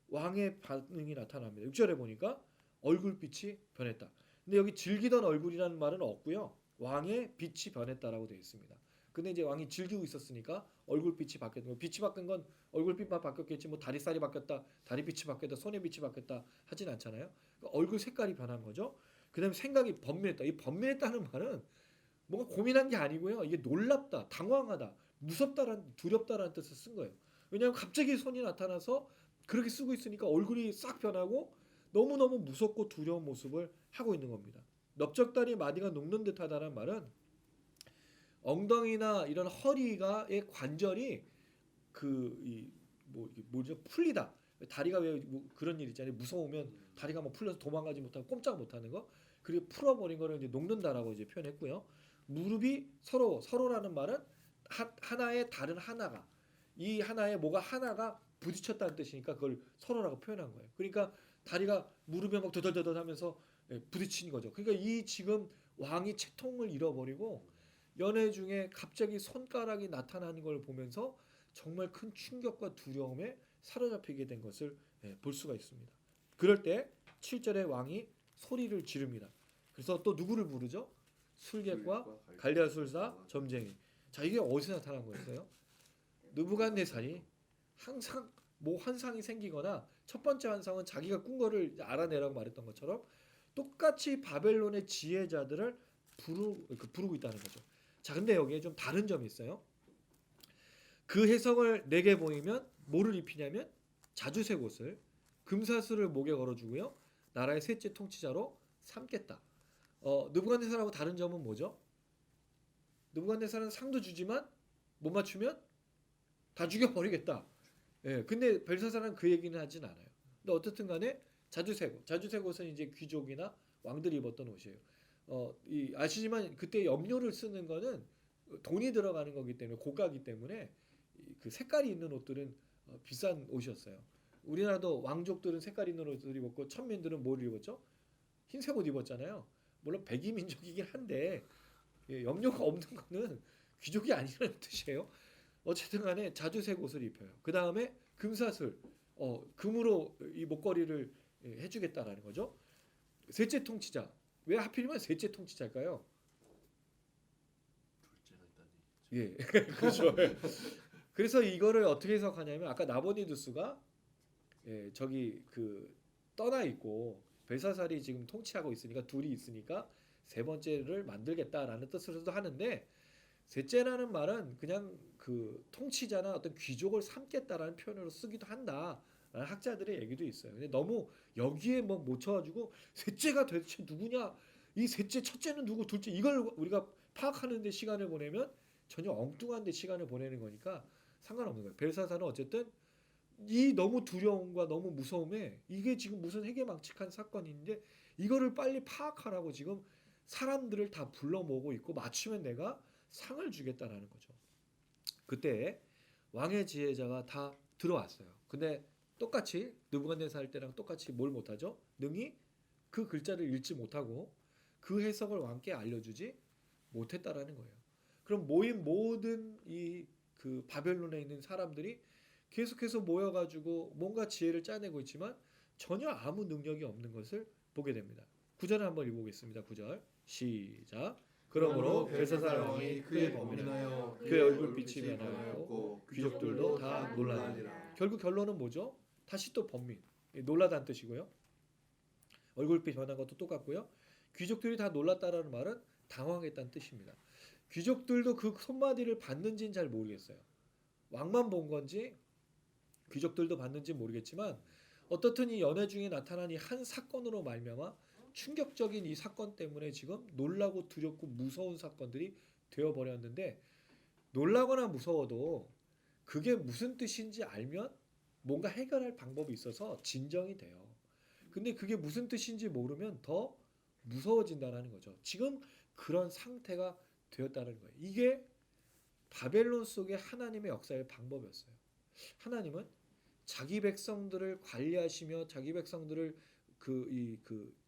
왕의 반응이 나타납니다. 6절에 보니까 얼굴빛이 변했다. 근데 여기 즐기던 얼굴이라는 말은 없고요. 왕의 빛이 변했다라고 되어 있습니다. 근데 이제 왕이 즐기고 있었으니까 얼굴빛이 바뀌었던 거. 빛이 바뀐 건 얼굴빛만 바뀌었겠지 뭐 다리살이 바뀌었다, 다리빛이 바뀌었다, 손의 빛이 바뀌었다 하진 않잖아요. 그러니까 얼굴 색깔이 변한 거죠. 그다음에 생각이 번민했다. 이 번민했다는 말은 뭔가 고민한 게 아니고요. 이게 놀랍다, 당황하다, 무섭다라는 두렵다라는 뜻을 쓴 거예요. 왜냐하면 갑자기 손이 나타나서 그렇게 쓰고 있으니까 얼굴이 싹 변하고 너무너무 무섭고 두려운 모습을 하고 있는 겁니다. 넓적다리 마디가 녹는 듯하다는 말은 엉덩이나 이런 허리가의 관절이 뭐죠 풀리다. 다리가 왜 뭐 그런 일 있잖아요. 무서우면 다리가 막 풀려서 도망가지 못하고 꼼짝 못하는 거. 그리고 풀어버린 거를 이제 녹는다라고 이제 표현했고요. 무릎이 서로라는 말은 하나의 다른 하나가 이 하나의 뭐가 하나가 부딪혔다는 뜻이니까 그걸 서로라고 표현한 거예요. 그러니까 다리가 무릎에 막 더덜더덜 하면서 부딪힌 거죠. 그러니까 이 지금 왕이 채통을 잃어버리고 연애 중에 갑자기 손가락이 나타나는 걸 보면서 정말 큰 충격과 두려움에 사로잡히게 된 것을 볼 수가 있습니다. 그럴 때 7절에 왕이 소리를 지릅니다. 그래서 또 누구를 부르죠? 술객과 갈대아술사 점쟁이. 자 이게 어디서 나타난 거였어요? 느부갓네살이 항상 뭐 환상이 생기거나 첫 번째 환상은 자기가 꾼 거를 알아내라고 말했던 것처럼 똑같이 바벨론의 지혜자들을 부르고 있다는 거죠. 자 근데 여기에 좀 다른 점이 있어요. 그 해석을 내게 보이면 뭐를 입히냐면 자주색 옷을 금사슬을 목에 걸어주고요. 나라의 셋째 통치자로 삼겠다. 느부갓네살하고 다른 점은 뭐죠? 느부갓네살은 상도 주지만 못 맞추면 다 죽여버리겠다. 예, 근데 벨사살은 그 얘기는 하진 않아요. 근데 어떻든 간에 자주색 옷은 이제 귀족이나 왕들이 입었던 옷이에요. 아시지만 그때 염료를 쓰는 거는 돈이 들어가는 거기 때문에 고가기 때문에 그 색깔이 있는 옷들은 비싼 옷이었어요. 우리나라도 왕족들은 색깔 있는 옷을 입었고 천민들은 뭘 입었죠? 흰색 옷 입었잖아요. 물론 백이 민족이긴 한데 염료가 없는 거는 귀족이 아니라는 뜻이에요. 어쨌든 간에 자주색 옷을 입혀요. 그 다음에 금사슬, 금으로 이 목걸이를 해주겠다라는 거죠. 셋째 통치자. 왜 하필이면 셋째 통치자일까요? 둘째가 있다는 얘기죠. 예, 그렇죠. 그래서 이거를 어떻게 해석하냐면 아까 나보니두스가 저기 떠나 있고 벨사살이 지금 통치하고 있으니까 둘이 있으니까 세 번째를 만들겠다라는 뜻으로도 하는데 셋째라는 말은 그냥 그 통치자나 어떤 귀족을 삼겠다라는 표현으로 쓰기도 한다라는 학자들의 얘기도 있어요. 근데 너무 여기에 뭐 못 쳐가지고 셋째가 도대체 누구냐, 이 셋째 첫째는 누구, 둘째 이걸 우리가 파악하는 데 시간을 보내면 전혀 엉뚱한 데 시간을 보내는 거니까 상관없는 거예요. 벨사살은 어쨌든 이 너무 두려움과 너무 무서움에 이게 지금 무슨 회개망측한 사건인데 이거를 빨리 파악하라고 지금 사람들을 다 불러 모으고 있고 맞추면 내가 상을 주겠다라는 거죠. 그때 왕의 지혜자가 다 들어왔어요. 근데 똑같이 느부갓네살 때랑 똑같이 뭘 못하죠? 능히 그 글자를 읽지 못하고 그 해석을 왕께 알려주지 못했다라는 거예요. 그럼 모인 모든 그 바벨론에 있는 사람들이 계속해서 모여가지고 뭔가 지혜를 짜내고 있지만 전혀 아무 능력이 없는 것을 보게 됩니다. 9절을 한번 읽어보겠습니다. 9절 시작. 그러므로 벨사살 왕이 그의 범인하여 그의 얼굴빛이 변하였고 귀족들도 다 놀라니라. 결국 결론은 뭐죠? 다시 또 범민. 놀라다는 뜻이고요. 얼굴빛 변한 것도 똑같고요. 귀족들이 다 놀랐다라는 말은 당황했다는 뜻입니다. 귀족들도 그 손마디를 봤는지는 잘 모르겠어요. 왕만 본 건지 귀족들도 봤는지 모르겠지만 어떻든 이 연회 중에 나타난 이 한 사건으로 말미암아 충격적인 이 사건 때문에 지금 놀라고 두렵고 무서운 사건들이 되어버렸는데 놀라거나 무서워도 그게 무슨 뜻인지 알면 뭔가 해결할 방법이 있어서 진정이 돼요. 근데 그게 무슨 뜻인지 모르면 더 무서워진다는 거죠. 지금 그런 상태가 되었다는 거예요. 이게 바벨론 속의 하나님의 역사의 방법이었어요. 하나님은 자기 백성들을 관리하시며 자기 백성들을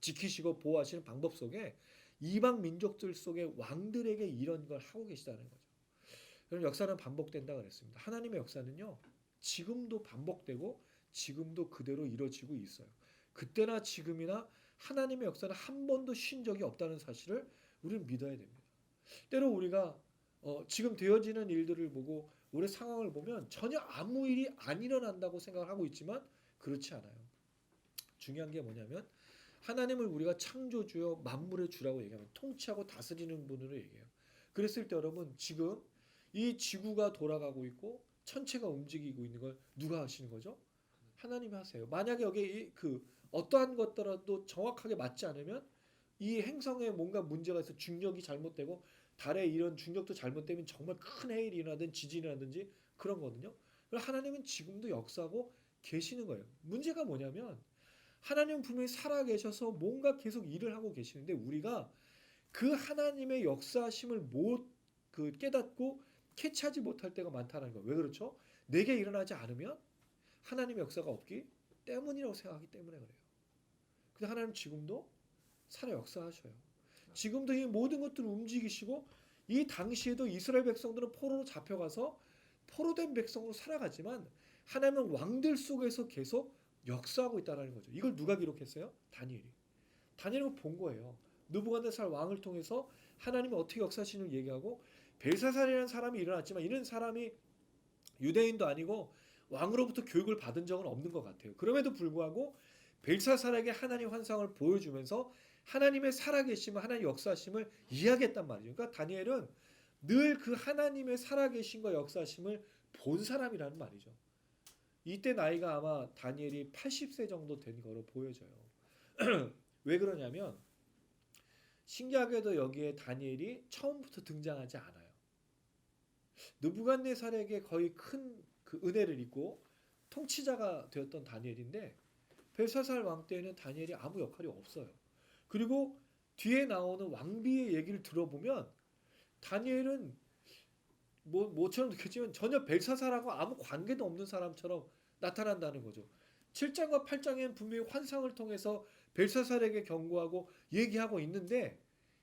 지키시고 보호하시는 방법 속에 이방 민족들 속의 왕들에게 이런 걸 하고 계시다는 거죠. 그럼 역사는 반복된다 그랬습니다. 하나님의 역사는요, 지금도 반복되고 지금도 그대로 이루어지고 있어요. 그때나 지금이나 하나님의 역사는 한 번도 쉰 적이 없다는 사실을 우리는 믿어야 됩니다. 때로 우리가 지금 되어지는 일들을 보고 우리 상황을 보면 전혀 아무 일이 안 일어난다고 생각을 하고 있지만 그렇지 않아요. 중요한 게 뭐냐면 하나님을 우리가 창조주요 만물의 주라고 얘기하면 통치하고 다스리는 분으로 얘기해요. 그랬을 때 여러분 지금 이 지구가 돌아가고 있고 천체가 움직이고 있는 걸 누가 하시는 거죠? 하나님이 하세요. 만약에 여기 어떠한 것더라도 정확하게 맞지 않으면 이 행성에 뭔가 문제가 있어 중력이 잘못되고 달에 이런 중력도 잘못되면 정말 큰 해일이 일어나든 지진이 나든지 그런 거거든요. 하나님은 지금도 역사하고 계시는 거예요. 문제가 뭐냐면 하나님은 분명히 살아계셔서 뭔가 계속 일을 하고 계시는데 우리가 그 하나님의 역사심을 못 깨닫고 캐치하지 못할 때가 많다는 거예요. 왜 그렇죠? 내게 일어나지 않으면 하나님의 역사가 없기 때문이라고 생각하기 때문에 그래요. 근데 하나님 지금도 살아 역사하셔요. 지금도 이 모든 것들을 움직이시고 이 당시에도 이스라엘 백성들은 포로로 잡혀가서 포로된 백성으로 살아가지만 하나님은 왕들 속에서 계속 역사하고 있다는 거죠. 이걸 누가 기록했어요? 다니엘이. 다니엘은 본 거예요. 느부갓네살 왕을 통해서 하나님이 어떻게 역사하시는지 얘기하고 벨사살이라는 사람이 일어났지만 이런 사람이 유대인도 아니고 왕으로부터 교육을 받은 적은 없는 것 같아요. 그럼에도 불구하고 벨사살에게 하나님 환상을 보여주면서 하나님의 살아계심을 하나님의 역사하심을 이야기했단 말이죠. 그러니까 다니엘은 늘 그 하나님의 살아계심과 역사하심을 본 사람이라는 말이죠. 이때 나이가 아마 다니엘이 80세 정도 된 거로 보여져요. 왜 그러냐면 신기하게도 여기에 다니엘이 처음부터 등장하지 않아요. 느부갓네살에게 거의 큰 그 은혜를 입고 통치자가 되었던 다니엘인데 벨사살 왕 때에는 다니엘이 아무 역할이 없어요. 그리고 뒤에 나오는 왕비의 얘기를 들어보면 다니엘은 뭐처럼 느껴지면 전혀 벨사살하고 아무 관계도 없는 사람처럼 나타난다는 거죠. 7장과 8장에는 분명히 환상을 통해서 벨사살에게 경고하고 얘기하고 있는데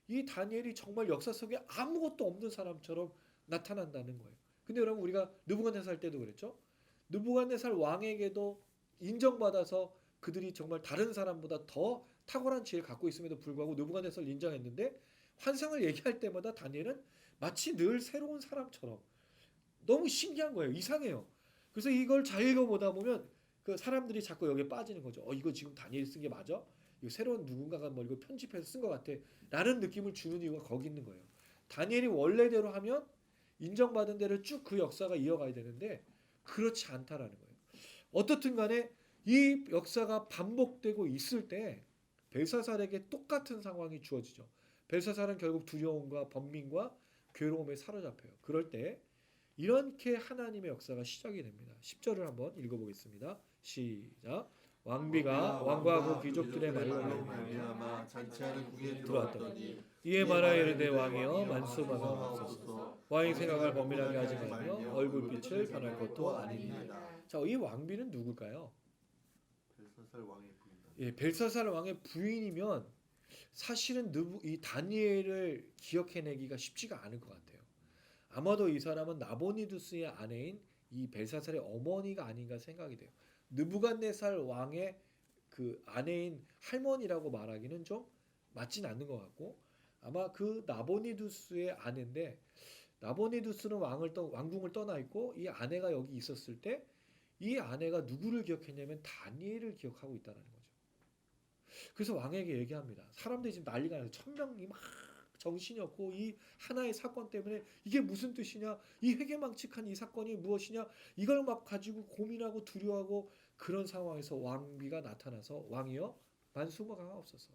이 다니엘이 정말 역사 속에 아무것도 없는 사람처럼 나타난다는 거예요. 근데 여러분 우리가 느부갓네살 때도 그랬죠. 느부갓네살 왕에게도 인정받아서 그들이 정말 다른 사람보다 더 탁월한 지혜를 갖고 있음에도 불구하고 느부갓네살을 인정했는데 환상을 얘기할 때마다 다니엘은 마치 늘 새로운 사람처럼 너무 신기한 거예요. 이상해요. 그래서 이걸 잘 읽어보다 보면 그 사람들이 자꾸 여기에 빠지는 거죠. 이거 지금 다니엘이 쓴 게 맞아? 이거 새로운 누군가가 이거 편집해서 쓴 것 같아. 라는 느낌을 주는 이유가 거기 있는 거예요. 다니엘이 원래대로 하면 인정받은 대로 쭉 그 역사가 이어가야 되는데 그렇지 않다라는 거예요. 어떻든 간에 이 역사가 반복되고 있을 때 벨사살에게 똑같은 상황이 주어지죠. 벨사살은 결국 두려움과 번민과 괴로움에 사로잡혀요. 그럴 때 이렇게 하나님의 역사가 시작이 됩니다. 10절을 한번 읽어보겠습니다. 시작. 왕비가 왕과 그 귀족들의 말로 말미암아 잔치하는 궁에 들어왔더니 이에 말하여 이르되 왕이여 만수마강하옵소서. 왕이 생각을 범민하게 하지 말며 얼굴빛을 변할 것도 아니니이다. 자, 이 왕비는 누굴까요? 벨사살 왕의 부인. 예, 벨사살 왕의 부인이면 사실은 이 다니엘을 기억해내기가 쉽지가 않을 것 같아요. 아마도 이 사람은 나보니두스의 아내인 이 벨사살의 어머니가 아닌가 생각이 돼요. 느부갓네살 왕의 그 아내인 할머니라고 말하기는 좀 맞진 않는 것 같고 아마 그 나보니두스의 아내인데 나보니두스는 왕궁을 떠나 있고 이 아내가 여기 있었을 때 이 아내가 누구를 기억했냐면 다니엘을 기억하고 있다는 거죠. 그래서 왕에게 얘기합니다. 사람들이 지금 난리가 나서 1000명이 막 정신이 없고 이 하나의 사건 때문에 이게 무슨 뜻이냐, 이 회개망측한 이 사건이 무엇이냐, 이걸 막 가지고 고민하고 두려워하고 그런 상황에서 왕비가 나타나서 왕이여 만수무강하옵소서.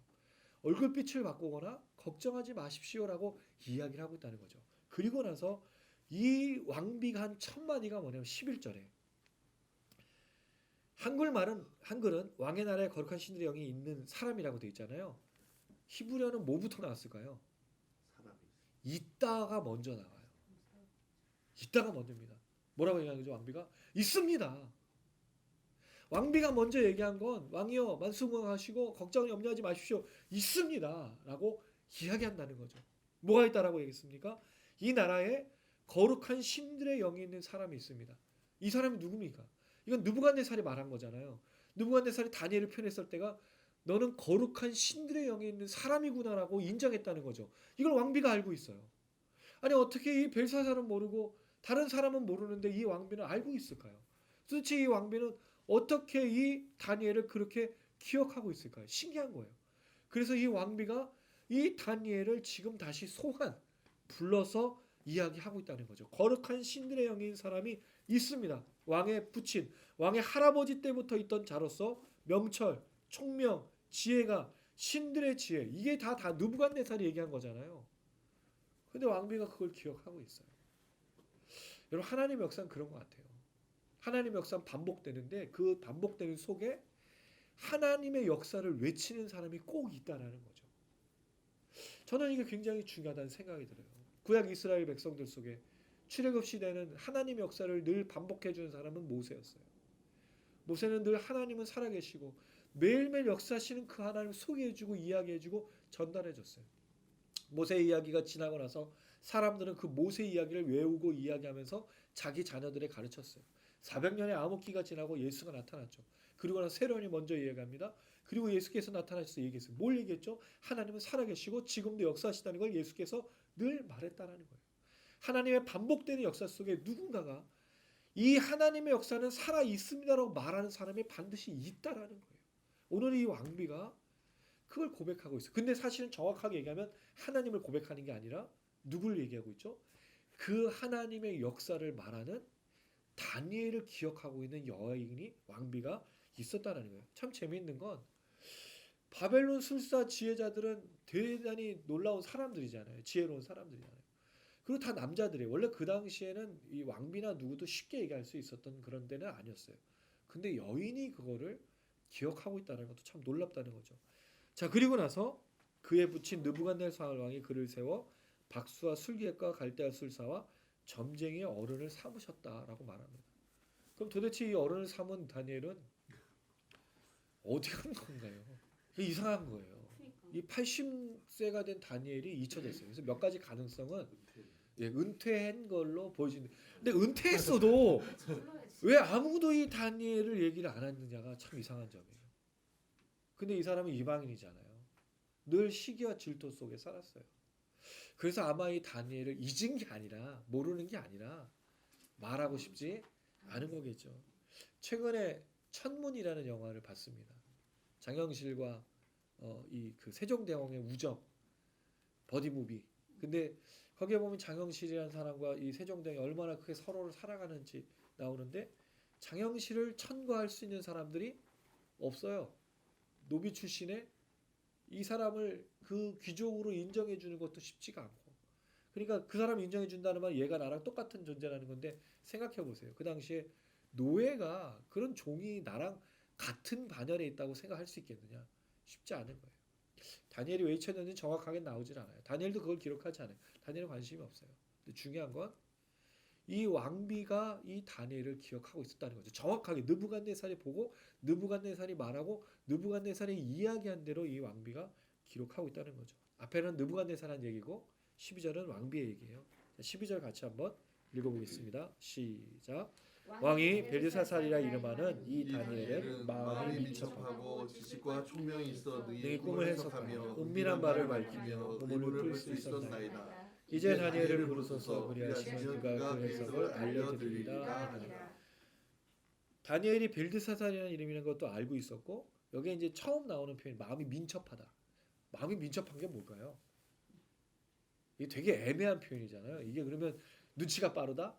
얼굴빛을 바꾸거나 걱정하지 마십시오라고 이야기를 하고 있다는 거죠. 그리고 나서 이 왕비가 한 첫 마디가 뭐냐면 11절에 한글은 왕의 나라에 거룩한 신들의 영이 있는 사람이라고 돼 있잖아요. 히브리어는 뭐부터 나왔을까요? 사람이 있다가 먼저 나와요. 있다가 먼저입니다. 뭐라고 얘기하는 거죠? 왕비가 있습니다. 왕비가 먼저 얘기한 건 왕이여 만수무강하시고 걱정 염려하지 마십시오. 있습니다. 라고 이야기한다는 거죠. 뭐가 있다라고 얘기했습니까? 이 나라에 거룩한 신들의 영이 있는 사람이 있습니다. 이 사람이 누굽니까? 이건 느부갓네살이 말한 거잖아요. 느부갓네살이 다니엘을 표현했을 때가 너는 거룩한 신들의 영이 있는 사람이구나라고 인정했다는 거죠. 이걸 왕비가 알고 있어요. 아니 어떻게 이 벨사살은 모르고 다른 사람은 모르는데 이 왕비는 알고 있을까요? 도대체 이 왕비는 어떻게 이 다니엘을 그렇게 기억하고 있을까요? 신기한 거예요. 그래서 이 왕비가 이 다니엘을 지금 다시 불러서 이야기하고 있다는 거죠. 거룩한 신들의 영인 사람이 있습니다. 왕의 부친, 왕의 할아버지 때부터 있던 자로서 명철, 총명, 지혜가 신들의 지혜, 이게 다 느부갓네살이 얘기한 거잖아요. 근데 왕비가 그걸 기억하고 있어요. 여러분 하나님의 역사는 그런 것 같아요. 하나님의 역사는 반복되는데 그 반복되는 속에 하나님의 역사를 외치는 사람이 꼭 있다라는 거죠. 저는 이게 굉장히 중요하다는 생각이 들어요. 구약 이스라엘 백성들 속에 출애굽 시대는 하나님의 역사를 늘 반복해 주는 사람은 모세였어요. 모세는 늘 하나님은 살아계시고 매일매일 역사하시는 그 하나님을 소개해주고 이야기해주고 전달해줬어요. 모세 이야기가 지나고 나서 사람들은 그 모세 이야기를 외우고 이야기하면서 자기 자녀들에 가르쳤어요. 400년의 암흑기가 지나고 예수가 나타났죠. 그리고 나서 세론이 먼저 이야기합니다. 그리고 예수께서 나타나셔서 얘기했어요. 뭘 얘기했죠? 하나님은 살아계시고 지금도 역사하시다는 걸 예수께서 늘 말했다라는 거예요. 하나님의 반복되는 역사 속에 누군가가 이 하나님의 역사는 살아 있습니다라고 말하는 사람이 반드시 있다라는 거예요. 오늘 이 왕비가 그걸 고백하고 있어요. 근데 사실은 정확하게 얘기하면 하나님을 고백하는 게 아니라 누굴 얘기하고 있죠? 그 하나님의 역사를 말하는 다니엘을 기억하고 있는 여인이 왕비가 있었다는 거예요. 참 재미있는 건 바벨론 술사 지혜자들은 대단히 놀라운 사람들이잖아요. 지혜로운 사람들이잖아요. 그리고 다 남자들이에요. 원래 그 당시에는 이 왕비나 누구도 쉽게 얘기할 수 있었던 그런 데는 아니었어요. 근데 여인이 그거를 기억하고 있다는 것도 참 놀랍다는 거죠. 자, 그리고 나서 그의 부친 느부갓네살 왕이 그를 세워 박수와 술객과 갈대아 술사와 점쟁이의 어른을 삼으셨다라고 말합니다. 그럼 도대체 이 어른을 삼은 다니엘은 어디 간 건가요? 이상한 거예요. 이 80세가 된 다니엘이 잊혀졌어요. 그래서 몇 가지 가능성은 은퇴한 걸로 보여지는데, 근데 은퇴했어도 왜 아무도 이 다니엘을 얘기를 안 했느냐가 참 이상한 점이에요. 근데 이 사람은 이방인이잖아요. 늘 시기와 질투 속에 살았어요. 그래서 아마 이 다니엘을 잊은 게 아니라 모르는 게 아니라 말하고 싶지 않은 거겠죠. 최근에 천문이라는 영화를 봤습니다. 장영실과 이 그 세종대왕의 우정 버디무비. 근데 거기에 보면 장영실이라는 사람과 이 세종대왕이 얼마나 크게 서로를 사랑하는지 나오는데 장영실을 천거할 수 있는 사람들이 없어요. 노비 출신의 이 사람을 그 귀족으로 인정해 주는 것도 쉽지가 않고. 그러니까 그 사람 인정해 준다는 말 얘가 나랑 똑같은 존재라는 건데 생각해 보세요. 그 당시에 노예가 그런 종이 나랑 같은 반열에 있다고 생각할 수 있겠느냐? 쉽지 않은 거예요. 다니엘이 왜 잊혀졌는지 정확하게 나오질 않아요. 다니엘도 그걸 기록하지 않아요. 다니엘은 관심이 없어요. 근데 중요한 건 이 왕비가 이 다니엘을 기억하고 있었다는 거죠. 정확하게 느부갓네살이 보고 느부갓네살이 말하고 느부갓네살이 이야기한 대로 이 왕비가 기록하고 있다는 거죠. 앞에는 느부갓네살한 얘기고 12절은 왕비의 얘기예요. 12절 같이 한번 읽어보겠습니다. 시작. 왕이 벨드사살이라 이름하는 이 다니엘은 마음이 민첩하고 지식과 총명이 있어 능히 능히 꿈을 해석하며 은밀한 말을 밝히며 의문을 풀 수 있었나이다. 이제 다니엘을 부르소서 그리하시면 그가 그 해석을 알려드리리라 하니라. 다니엘이 벨드사살이라는 이름이라는 것도 알고 있었고 여기에 이제 처음 나오는 표현 마음이 민첩하다. 마음이 민첩한 게 뭘까요? 이게 되게 애매한 표현이잖아요. 이게 그러면 눈치가 빠르다?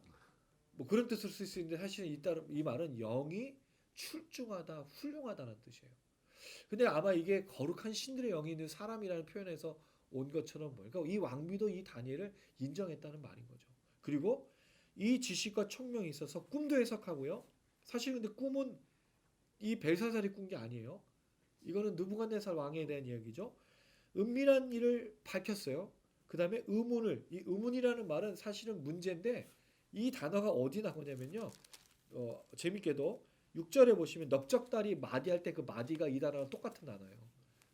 뭐 그런 뜻을 쓸 수 있는데 사실은 이 말은 영이 출중하다, 훌륭하다는 뜻이에요. 근데 아마 이게 거룩한 신들의 영이 있는 사람이라는 표현에서 온 것처럼 그러니까 이 왕비도 이 다니엘을 인정했다는 말인 거죠. 그리고 이 지식과 총명이 있어서 꿈도 해석하고요. 사실 근데 꿈은 이 벨사살이 꾼 게 아니에요. 이거는 느부갓네살 왕에 대한 이야기죠. 은밀한 일을 밝혔어요. 그 다음에 의문을, 이 의문이라는 말은 사실은 문제인데 이 단어가 어디 나오냐면요. 재밌게도 6절에 보시면 넓적다리 마디할 때 그 마디가 이 단어랑 똑같은 단어예요.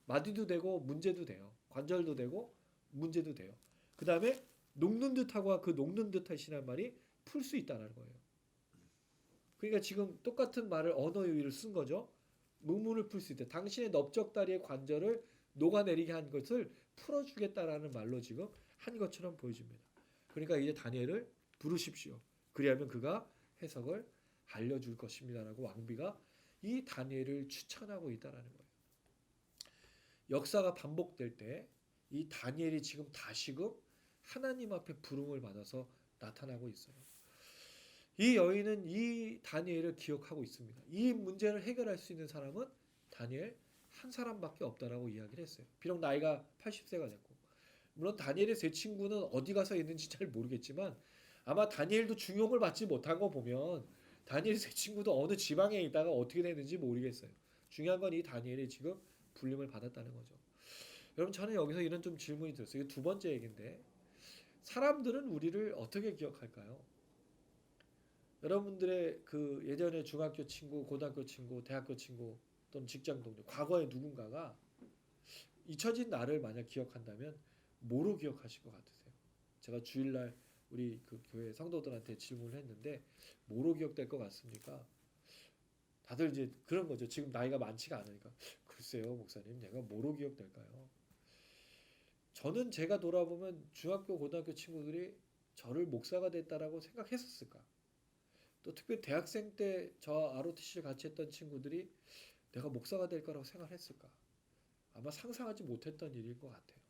마디도 되고 문제도 돼요. 관절도 되고 문제도 돼요. 그 다음에 녹는 듯하고 그 녹는 듯하시라는 말이 풀 수 있다는 거예요. 그러니까 지금 똑같은 말을 언어 유희를 쓴 거죠. 의문을 풀 수 있다. 당신의 넓적다리의 관절을 녹아내리게 한 것을 풀어주겠다라는 말로 지금 한 것처럼 보여집니다. 그러니까 이제 다니엘을 부르십시오. 그리하면 그가 해석을 알려줄 것입니다라고 왕비가 이 다니엘을 추천하고 있다라는 거예요. 역사가 반복될 때 이 다니엘이 지금 다시금 하나님 앞에 부름을 받아서 나타나고 있어요. 이 여인은 이 다니엘을 기억하고 있습니다. 이 문제를 해결할 수 있는 사람은 다니엘 한 사람밖에 없다라고 이야기를 했어요. 비록 나이가 80세가 됐고 물론 다니엘의 세 친구는 어디 가서 있는지 잘 모르겠지만 아마 다니엘도 중용을 받지 못한 거 보면 다니엘 세 친구도 어느 지방에 있다가 어떻게 됐는지 모르겠어요. 중요한 건 이 다니엘이 지금 불림을 받았다는 거죠. 여러분 저는 여기서 이런 좀 질문이 들었어요. 이게 두 번째 얘기인데 사람들은 우리를 어떻게 기억할까요? 여러분들의 그 예전에 중학교 친구, 고등학교 친구, 대학교 친구 또는 직장 동료, 과거의 누군가가 잊혀진 나를 만약 기억한다면 뭐로 기억하실 것 같으세요? 제가 주일날 우리 그 교회 성도들한테 질문을 했는데 뭐로 기억될 것 같습니까? 다들 이제 그런 거죠. 지금 나이가 많지가 않으니까 글쎄요 목사님 내가 뭐로 기억될까요? 저는 제가 돌아보면 중학교 고등학교 친구들이 저를 목사가 됐다라고 생각했었을까? 또 특별히 대학생 때 저 ROTC를 같이 했던 친구들이 내가 목사가 될 거라고 생각했을까? 아마 상상하지 못했던 일일 것 같아요.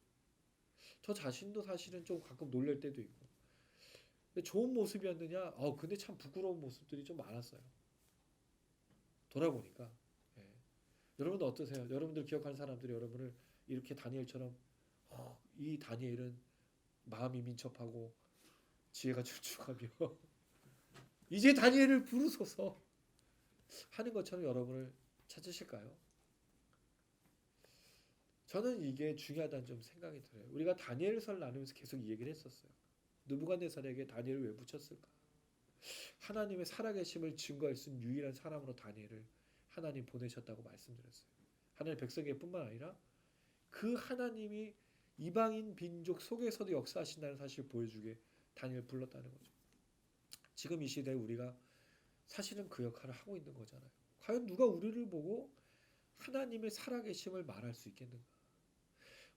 저 자신도 사실은 좀 가끔 놀랄 때도 있고 근데 좋은 모습이었느냐? 근데 참 부끄러운 모습들이 좀 많았어요. 돌아보니까 여러분도 어떠세요? 여러분들 기억하는 사람들이 여러분을 이렇게 다니엘처럼 이 다니엘은 마음이 민첩하고 지혜가 출중하며 이제 다니엘을 부르소서 하는 것처럼 여러분을 찾으실까요? 저는 이게 중요하다는 좀 생각이 들어요. 우리가 다니엘서를 나누면서 계속 이 얘기를 했었어요. 느부갓네살에게 다니엘을 왜 붙였을까? 하나님의 살아계심을 증거할 수 있는 유일한 사람으로 다니엘을 하나님 보내셨다고 말씀드렸어요. 하나님 백성에게 뿐만 아니라 그 하나님이 이방인 민족 속에서도 역사하신다는 사실을 보여주게 다니엘을 불렀다는 거죠. 지금 이 시대에 우리가 사실은 그 역할을 하고 있는 거잖아요. 과연 누가 우리를 보고 하나님의 살아계심을 말할 수 있겠는가?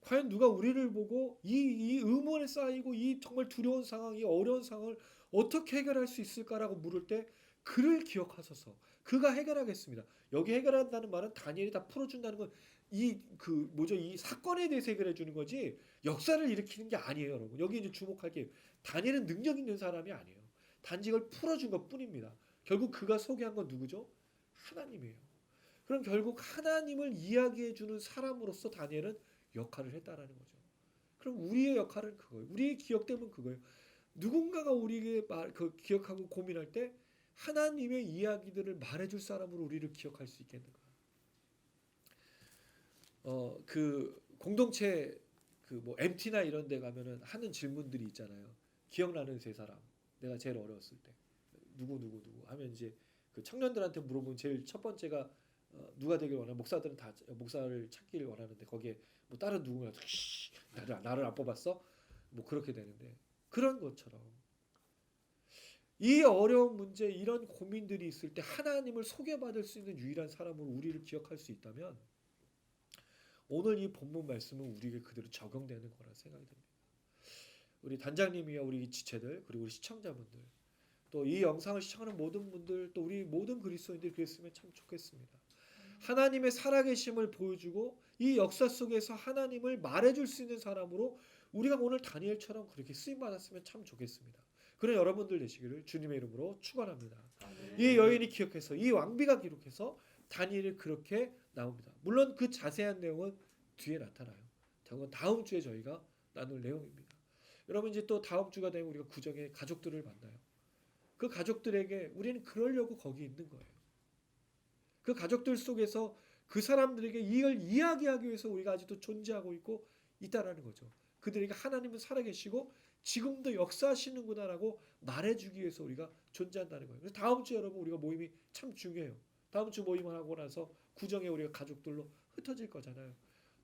과연 누가 우리를 보고 이 의문에 쌓이고 이 정말 두려운 상황, 이 어려운 상황을 어떻게 해결할 수 있을까라고 물을 때 그를 기억하소서. 그가 해결하겠습니다. 여기 해결한다는 말은 다니엘이 다 풀어준다는 건 이 사건에 대해서 해결해 주는 거지 역사를 일으키는 게 아니에요, 여러분. 여기 이제 주목할 게 다니엘은 능력 있는 사람이 아니에요. 단지 이걸 풀어준 것 뿐입니다. 결국 그가 소개한 건 누구죠? 하나님이에요. 그럼 결국 하나님을 이야기해 주는 사람으로서 다니엘은 역할을 했다라는 거죠. 그럼 우리의 역할은 그거예요. 우리의 기억되면 그거예요. 누군가가 우리에게 기억하고 고민할 때 하나님의 이야기들을 말해줄 사람으로 우리를 기억할 수 있겠는가? 그 공동체 MT나 이런 데 가면은 하는 질문들이 있잖아요. 기억나는 세 사람. 내가 제일 어려웠을 때 누구 하면 이제 그 청년들한테 물어보면 제일 첫 번째가 누가 되길 원하는 목사들은 다 목사를 찾기를 원하는데 거기에 뭐 다른 누군가 나를 안 뽑았어? 뭐 그렇게 되는데 그런 것처럼 이 어려운 문제 이런 고민들이 있을 때 하나님을 소개받을 수 있는 유일한 사람으로 우리를 기억할 수 있다면 오늘 이 본문 말씀은 우리에게 그대로 적용되는 거라 생각이 듭니다. 우리 단장님이와 우리 지체들 그리고 우리 시청자분들 또 이 영상을 시청하는 모든 분들 또 우리 모든 그리스도인들이 그랬으면 참 좋겠습니다. 하나님의 살아계심을 보여주고 이 역사 속에서 하나님을 말해줄 수 있는 사람으로 우리가 오늘 다니엘처럼 그렇게 쓰임받았으면 참 좋겠습니다. 그런 여러분들 되시기를 주님의 이름으로 축원합니다. 이 여인이 기억해서 이 왕비가 기록해서 다니엘이 그렇게 나옵니다. 물론 그 자세한 내용은 뒤에 나타나요. 그건 다음 주에 저희가 나눌 내용입니다. 여러분 이제 또 다음 주가 되면 우리가 구정의 가족들을 만나요. 그 가족들에게 우리는 그러려고 거기 있는 거예요. 그 가족들 속에서 그 사람들에게 이걸 이야기하기 위해서 우리가 아직도 존재하고 있고 있다라는 거죠. 그들에게 하나님은 살아계시고 지금도 역사하시는구나라고 말해주기 위해서 우리가 존재한다는 거예요. 그래서 다음 주 여러분 우리가 모임이 참 중요해요. 다음 주 모임을 하고 나서 구정에 우리가 가족들로 흩어질 거잖아요.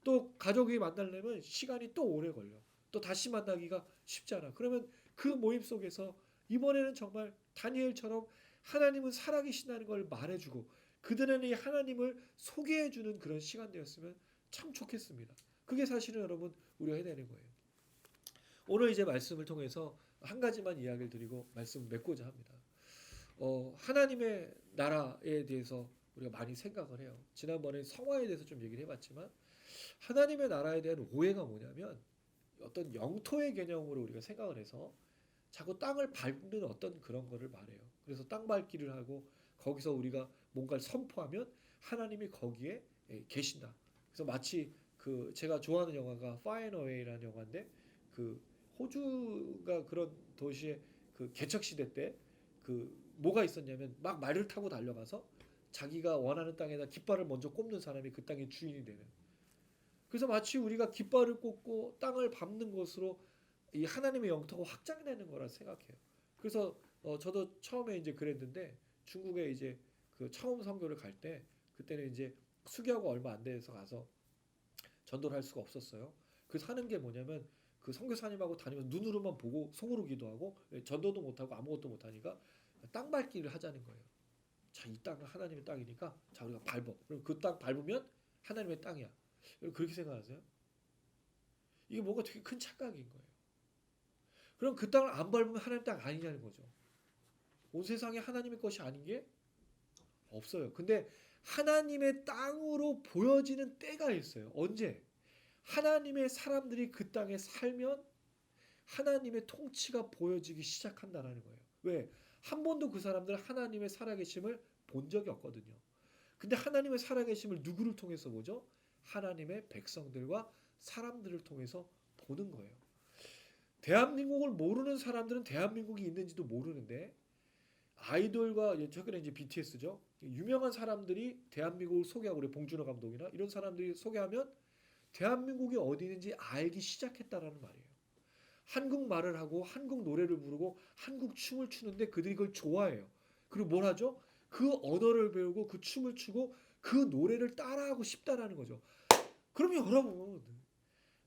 또 가족이 만나려면 시간이 또 오래 걸려. 또 다시 만나기가 쉽지 않아. 그러면 그 모임 속에서 이번에는 정말 다니엘처럼 하나님은 살아계신다는 걸 말해주고 그들에게 이 하나님을 소개해주는 그런 시간 되었으면 참 좋겠습니다. 그게 사실은 여러분 우리가 해야 되는 거예요. 오늘 이제 말씀을 통해서 한 가지만 이야기를 드리고 말씀을 맺고자 합니다. 하나님의 나라에 대해서 우리가 많이 생각을 해요. 지난번에 성화에 대해서 좀 얘기를 해봤지만 하나님의 나라에 대한 오해가 뭐냐면 어떤 영토의 개념으로 우리가 생각을 해서 자꾸 땅을 밟는 어떤 그런 거를 말해요. 그래서 땅 밟기를 하고 거기서 우리가 뭔가를 선포하면 하나님이 거기에 계신다. 그래서 마치 그 제가 좋아하는 영화가 Far and Away라는 영화인데 그 호주가 그런 도시의 그 개척 시대 때 그 뭐가 있었냐면 막 말을 타고 달려가서 자기가 원하는 땅에다 깃발을 먼저 꼽는 사람이 그 땅의 주인이 되는. 그래서 마치 우리가 깃발을 꽂고 땅을 밟는 것으로 이 하나님의 영토가 확장되는 거라 생각해요. 그래서 저도 처음에 이제 그랬는데 중국에 이제 그 처음 선교를 갈 때 그때는 이제 수교하고 얼마 안 돼서 가서 전도를 할 수가 없었어요. 그래서 하는 게 뭐냐면 그 선교사님하고 다니면서 눈으로만 보고 속으로 기도하고 전도도 못하고 아무것도 못하니까 땅 밟기를 하자는 거예요. 자, 이 땅은 하나님의 땅이니까 자 우리가 밟어. 그럼 그 땅 밟으면 하나님의 땅이야. 그렇게 생각하세요? 이게 뭔가 되게 큰 착각인 거예요. 그럼 그 땅을 안 밟으면 하나님 땅 아니냐는 거죠. 온 세상에 하나님의 것이 아닌 게 없어요. 근데 하나님의 땅으로 보여지는 때가 있어요. 언제? 하나님의 사람들이 그 땅에 살면 하나님의 통치가 보여지기 시작한다는 거예요. 왜? 한 번도 그 사람들은 하나님의 살아계심을 본 적이 없거든요. 근데 하나님의 살아계심을 누구를 통해서 보죠? 하나님의 백성들과 사람들을 통해서 보는 거예요. 대한민국을 모르는 사람들은 대한민국이 있는지도 모르는데 아이돌과 최근에 이제 BTS죠. 유명한 사람들이 대한민국을 소개하고 우리 봉준호 감독이나 이런 사람들이 소개하면 대한민국이 어디 있는지 알기 시작했다라는 말이에요. 한국말을 하고 한국 노래를 부르고 한국 춤을 추는데 그들이 그걸 좋아해요. 그리고 뭘 하죠? 그 언어를 배우고 그 춤을 추고 그 노래를 따라하고 싶다라는 거죠. 그러면 여러분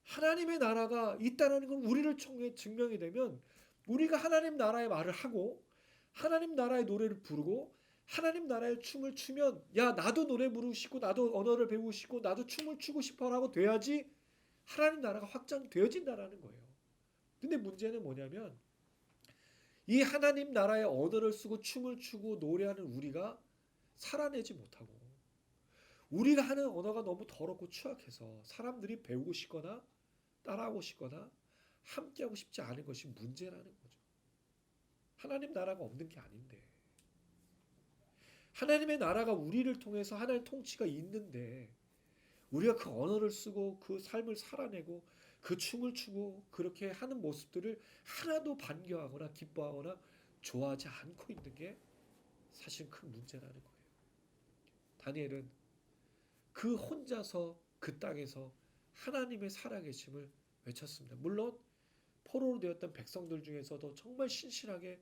하나님의 나라가 있다는 건 우리를 통해 증명이 되면 우리가 하나님 나라의 말을 하고 하나님 나라의 노래를 부르고 하나님 나라의 춤을 추면 야 나도 노래 부르고 싶고 나도 언어를 배우고 싶고 나도 춤을 추고 싶어라고 돼야지 하나님 나라가 확장되어진다라는 거예요. 근데 문제는 뭐냐면 이 하나님 나라의 언어를 쓰고 춤을 추고 노래하는 우리가 살아내지 못하고 우리가 하는 언어가 너무 더럽고 추악해서 사람들이 배우고 싶거나 따라하고 싶거나 함께하고 싶지 않은 것이 문제라는 거죠. 하나님 나라가 없는 게 아닌데 하나님의 나라가 우리를 통해서 하나님의 통치가 있는데 우리가 그 언어를 쓰고 그 삶을 살아내고 그 춤을 추고 그렇게 하는 모습들을 하나도 반겨하거나 기뻐하거나 좋아하지 않고 있는 게 사실 큰 문제라는 거예요. 다니엘은 그 혼자서 그 땅에서 하나님의 살아계심을 외쳤습니다. 물론 포로로 되었던 백성들 중에서도 정말 신실하게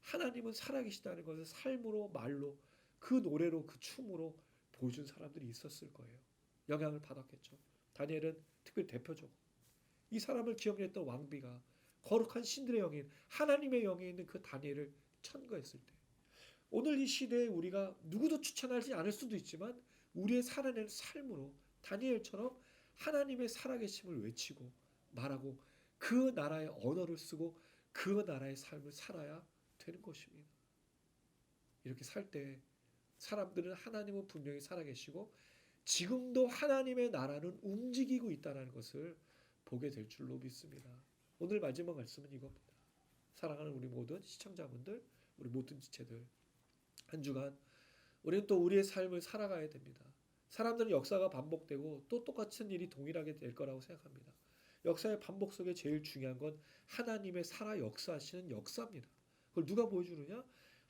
하나님은 살아계시다는 것을 삶으로 말로 그 노래로 그 춤으로 보여준 사람들이 있었을 거예요. 영향을 받았겠죠. 다니엘은 특별히 대표적으로 이 사람을 기억했던 왕비가 거룩한 신들의 영인 하나님의 영에 있는 그 다니엘을 천거했을 때 오늘 이 시대에 우리가 누구도 추천하지 않을 수도 있지만 우리의 살아내는 삶으로 다니엘처럼 하나님의 살아계심을 외치고 말하고 그 나라의 언어를 쓰고 그 나라의 삶을 살아야 되는 것입니다. 이렇게 살 때 사람들은 하나님은 분명히 살아계시고 지금도 하나님의 나라는 움직이고 있다는 것을 보게 될 줄로 믿습니다. 오늘 마지막 말씀은 이겁니다. 사랑하는 우리 모든 시청자분들, 우리 모든 지체들 한 주간 우리는 또 우리의 삶을 살아가야 됩니다. 사람들은 역사가 반복되고 또 똑같은 일이 동일하게 될 거라고 생각합니다. 역사의 반복 속에 제일 중요한 건 하나님의 살아 역사하시는 역사입니다. 그걸 누가 보여주느냐?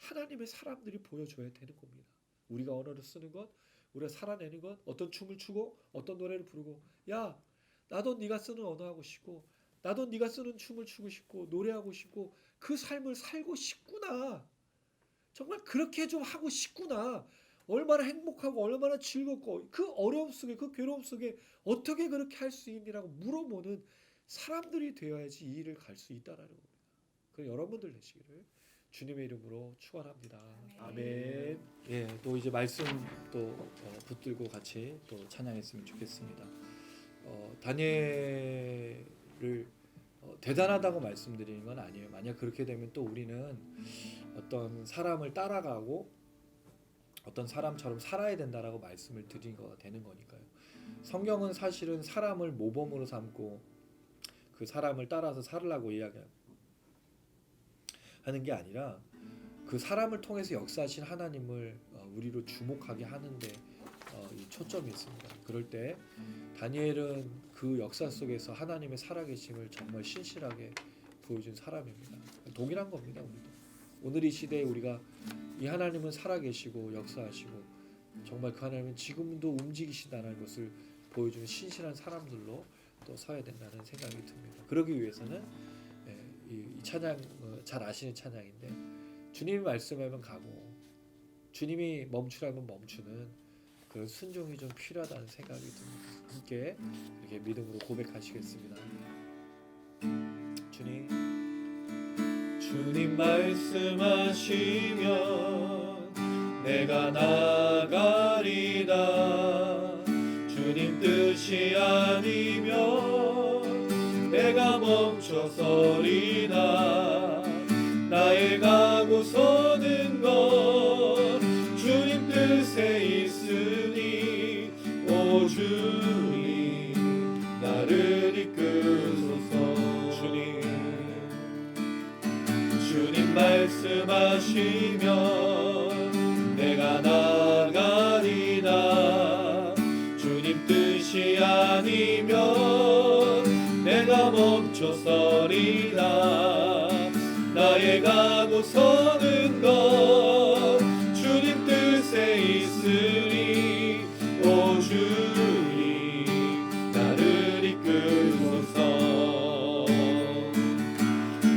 하나님의 사람들이 보여줘야 되는 겁니다. 우리가 언어를 쓰는 것, 우리가 살아내는 것, 어떤 춤을 추고 어떤 노래를 부르고, 야 나도 네가 쓰는 언어 하고 싶고, 나도 네가 쓰는 춤을 추고 싶고 노래하고 싶고 그 삶을 살고 싶구나. 정말 그렇게 좀 하고 싶구나. 얼마나 행복하고 얼마나 즐겁고 그 어려움 속에 그 괴로움 속에 어떻게 그렇게 할 수 있니라고 물어보는 사람들이 되어야지 이 일을 갈 수 있다라는 겁니다. 그 여러분들 되시기를 주님의 이름으로 축원합니다. 아멘. 예, 또 이제 말씀 또 붙들고 같이 또 찬양했으면 좋겠습니다. 다니엘을 대단하다고 말씀드리는 건 아니에요. 만약 그렇게 되면 또 우리는 어떤 사람을 따라가고 어떤 사람처럼 살아야 된다라고 말씀을 드린 거가 되는 거니까요. 성경은 사실은 사람을 모범으로 삼고 그 사람을 따라서 살으라고 이야기하는 게 아니라 그 사람을 통해서 역사하신 하나님을 우리로 주목하게 하는데 이 초점이 있습니다. 그럴 때 다니엘은 그 역사 속에서 하나님의 살아계심을 정말 신실하게 보여준 사람입니다. 동일한 겁니다. 우리도. 오늘 이 시대에 우리가 이 하나님은 살아계시고 역사하시고 정말 그 하나님은 지금도 움직이신다는 것을 보여주는 신실한 사람들로 또 서야 된다는 생각이 듭니다. 그러기 위해서는 이 찬양 잘 아시는 찬양인데 주님이 말씀하면 가고 주님이 멈추라면 멈추는 그런 순종이 좀 필요하다는 생각이 듭니다. 함께 이렇게 믿음으로 고백하시겠습니다. 주님 말씀하시면 내가 나가리다. 주님 뜻이 아니면 내가 멈춰서리다. 나의 가고 서는 것 주님 뜻에 있으니 오 주님 나를 이끄소서. 주님 말씀하시면 내가 나가리다. 주님 뜻이 아니면 내가 멈춰서리다. 나의 가고 서는 것 주님 뜻에 있으니 오 주님 나를 이끄소서.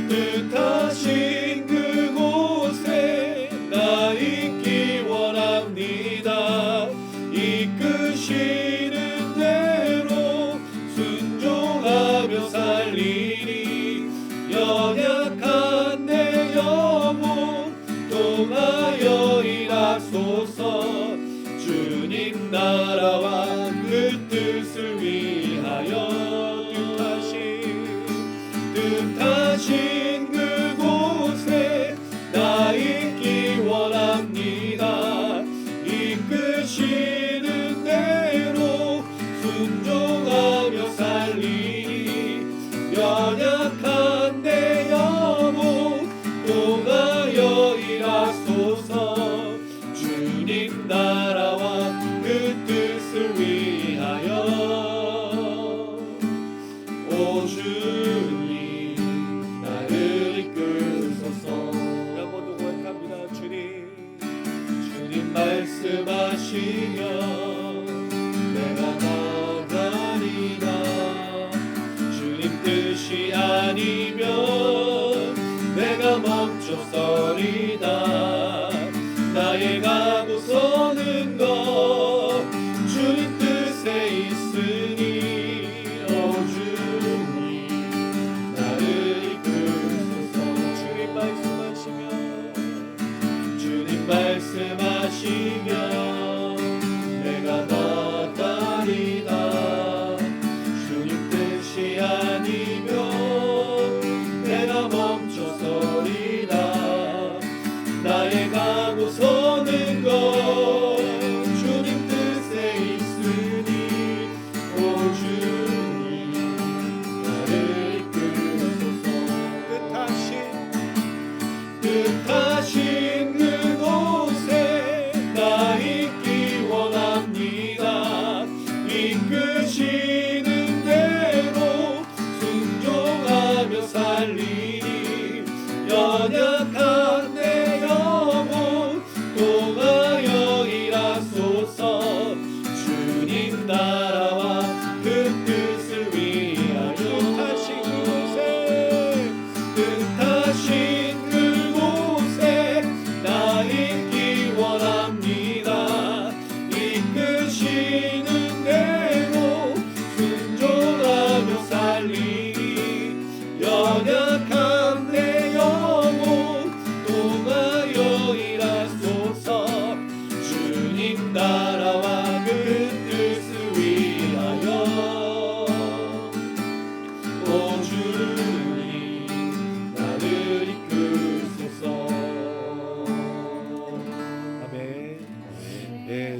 뜻하신 그곳에 나 있기 원합니다. 이끄시는 대로 순종하며 살리니 연약한 내 영혼 통하여 일하소서. 주님 나라와 그 뜻을 위하여 뜻하신 그곳에 나 있기 원합니다. 이끄시는 대로 순종하며 살리니 연약한 내 영혼 통하여 일하소서. 주님 나라와 그 뜻을 위하여 오 주님 나를 이끄소서. 한번도 고백합니다. 주님 말씀하시면 내가 나가리다. 주님 뜻이 아니면 내가 멈춰서리다. 나의 가고 서는 것 주님 뜻에 있으니 오 주님 나를 이끄소서. 주님 말씀하시면 내가 나가리다. 주님 뜻이 아니면 내가 멈춰서리다. 나의 가고 서는 것 주님 뜻에 있으니 오 주님 나를 이끄소서. 뜻하신 그곳에 나 있기 원합니다. 이끄시는 대로 순종하며 살리니 연약한 내 영혼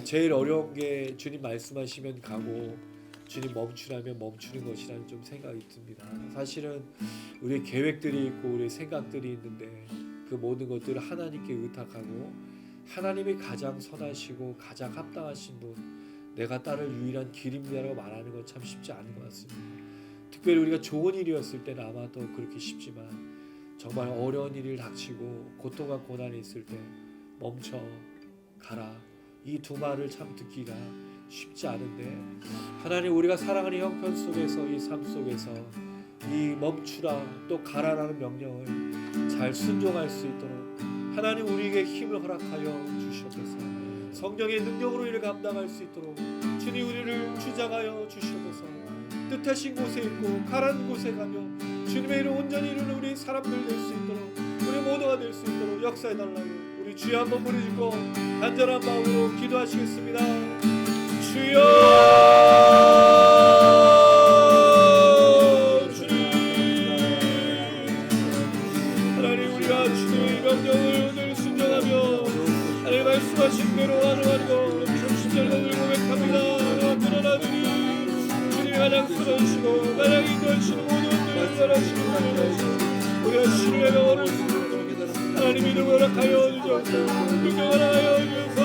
제일 어려운 게 주님 말씀하시면 가고 주님 멈추라면 멈추는 것이라는 좀 생각이 듭니다. 사실은 우리의 계획들이 있고 우리의 생각들이 있는데 그 모든 것들을 하나님께 의탁하고 하나님이 가장 선하시고 가장 합당하신 분, 내가 따를 유일한 길입니다라고 말하는 건 참 쉽지 않은 것 같습니다. 특별히 우리가 좋은 일이었을 때는 아마 더 그렇게 쉽지만 정말 어려운 일이 닥치고 고통과 고난이 있을 때 멈춰 가라, 이 두 말을 참 듣기가 쉽지 않은데 하나님, 우리가 사랑하는 형편 속에서 이 삶 속에서 이 멈추라 또 가라라는 명령을 잘 순종할 수 있도록 하나님 우리에게 힘을 허락하여 주시옵소서. 성령의 능력으로 이를 감당할 수 있도록 주님 우리를 주장하여 주시옵소서. 뜻하신 곳에 있고 가라는 곳에 가며 주님의 일을 온전히 이루는 우리 사람들 될 수 있도록, 우리 모두가 될 수 있도록 역사해달라요. 우리 주여 한번 부르짖고 간절한 마음으로 기도하시겠습니다. 주여, 하나님, 우리가 주의 명령을 오늘 순종하며 하나님 말씀하신 대로 하나님과 정신절단을 고백합니다. 그러나 주님이 가장 선하시고 가장 인도하시는 모든 것들을 선하시고 우리가 신뢰가 어를 수 있도록 하나님이 이름을 허락하여 주셔서 능력을 하여 주셔서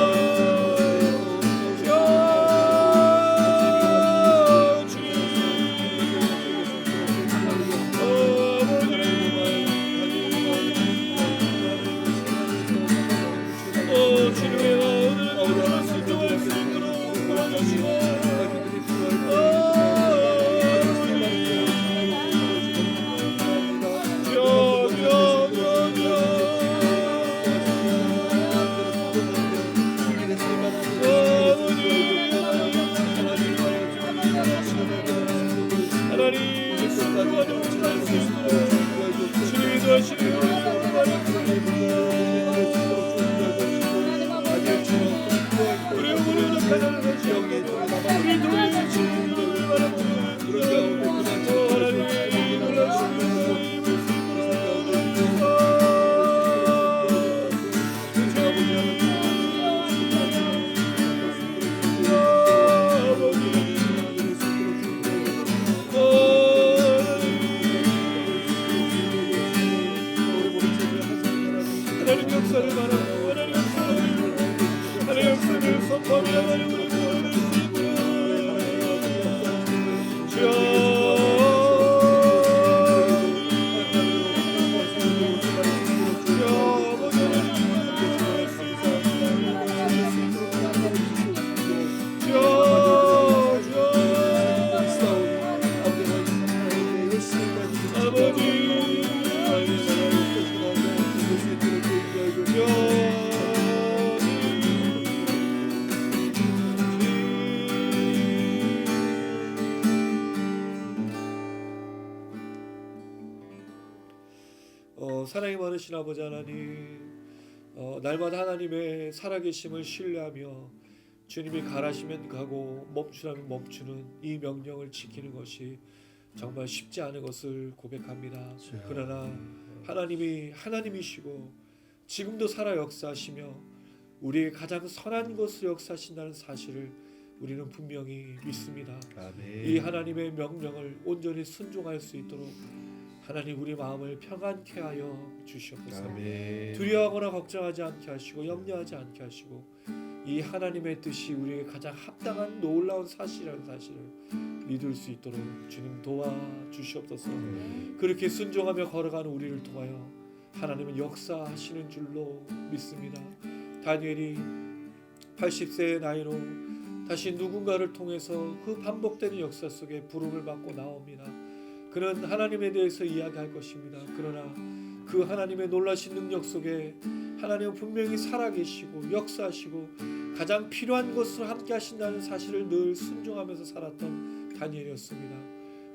사랑이 많으신 아버지 하나님, 날마다 하나님의 살아계심을 신뢰하며 주님이 가라시면 가고 멈추라면 멈추는 이 명령을 지키는 것이 정말 쉽지 않은 것을 고백합니다. 그러나 하나님이 하나님이시고 지금도 살아 역사하시며 우리의 가장 선한 것을 역사하신다는 사실을 우리는 분명히 믿습니다. 아멘. 이 하나님의 명령을 온전히 순종할 수 있도록 하나님 우리 마음을 평안케 하여 주시옵소서. 아멘. 두려워하거나 걱정하지 않게 하시고 염려하지 않게 하시고 이 하나님의 뜻이 우리에게 가장 합당한 놀라운 사실이라는 사실을 믿을 수 있도록 주님 도와주시옵소서. 그렇게 순종하며 걸어가는 우리를 통하여 하나님은 역사하시는 줄로 믿습니다. 다니엘이 80세의 나이로 다시 누군가를 통해서 그 반복되는 역사 속에 부름을 받고 나옵니다. 그는 하나님에 대해서 이야기할 것입니다. 그러나 그 하나님의 놀라신 능력 속에 하나님은 분명히 살아계시고 역사하시고 가장 필요한 것으로 함께 하신다는 사실을 늘 순종하면서 살았던 다니엘이었습니다.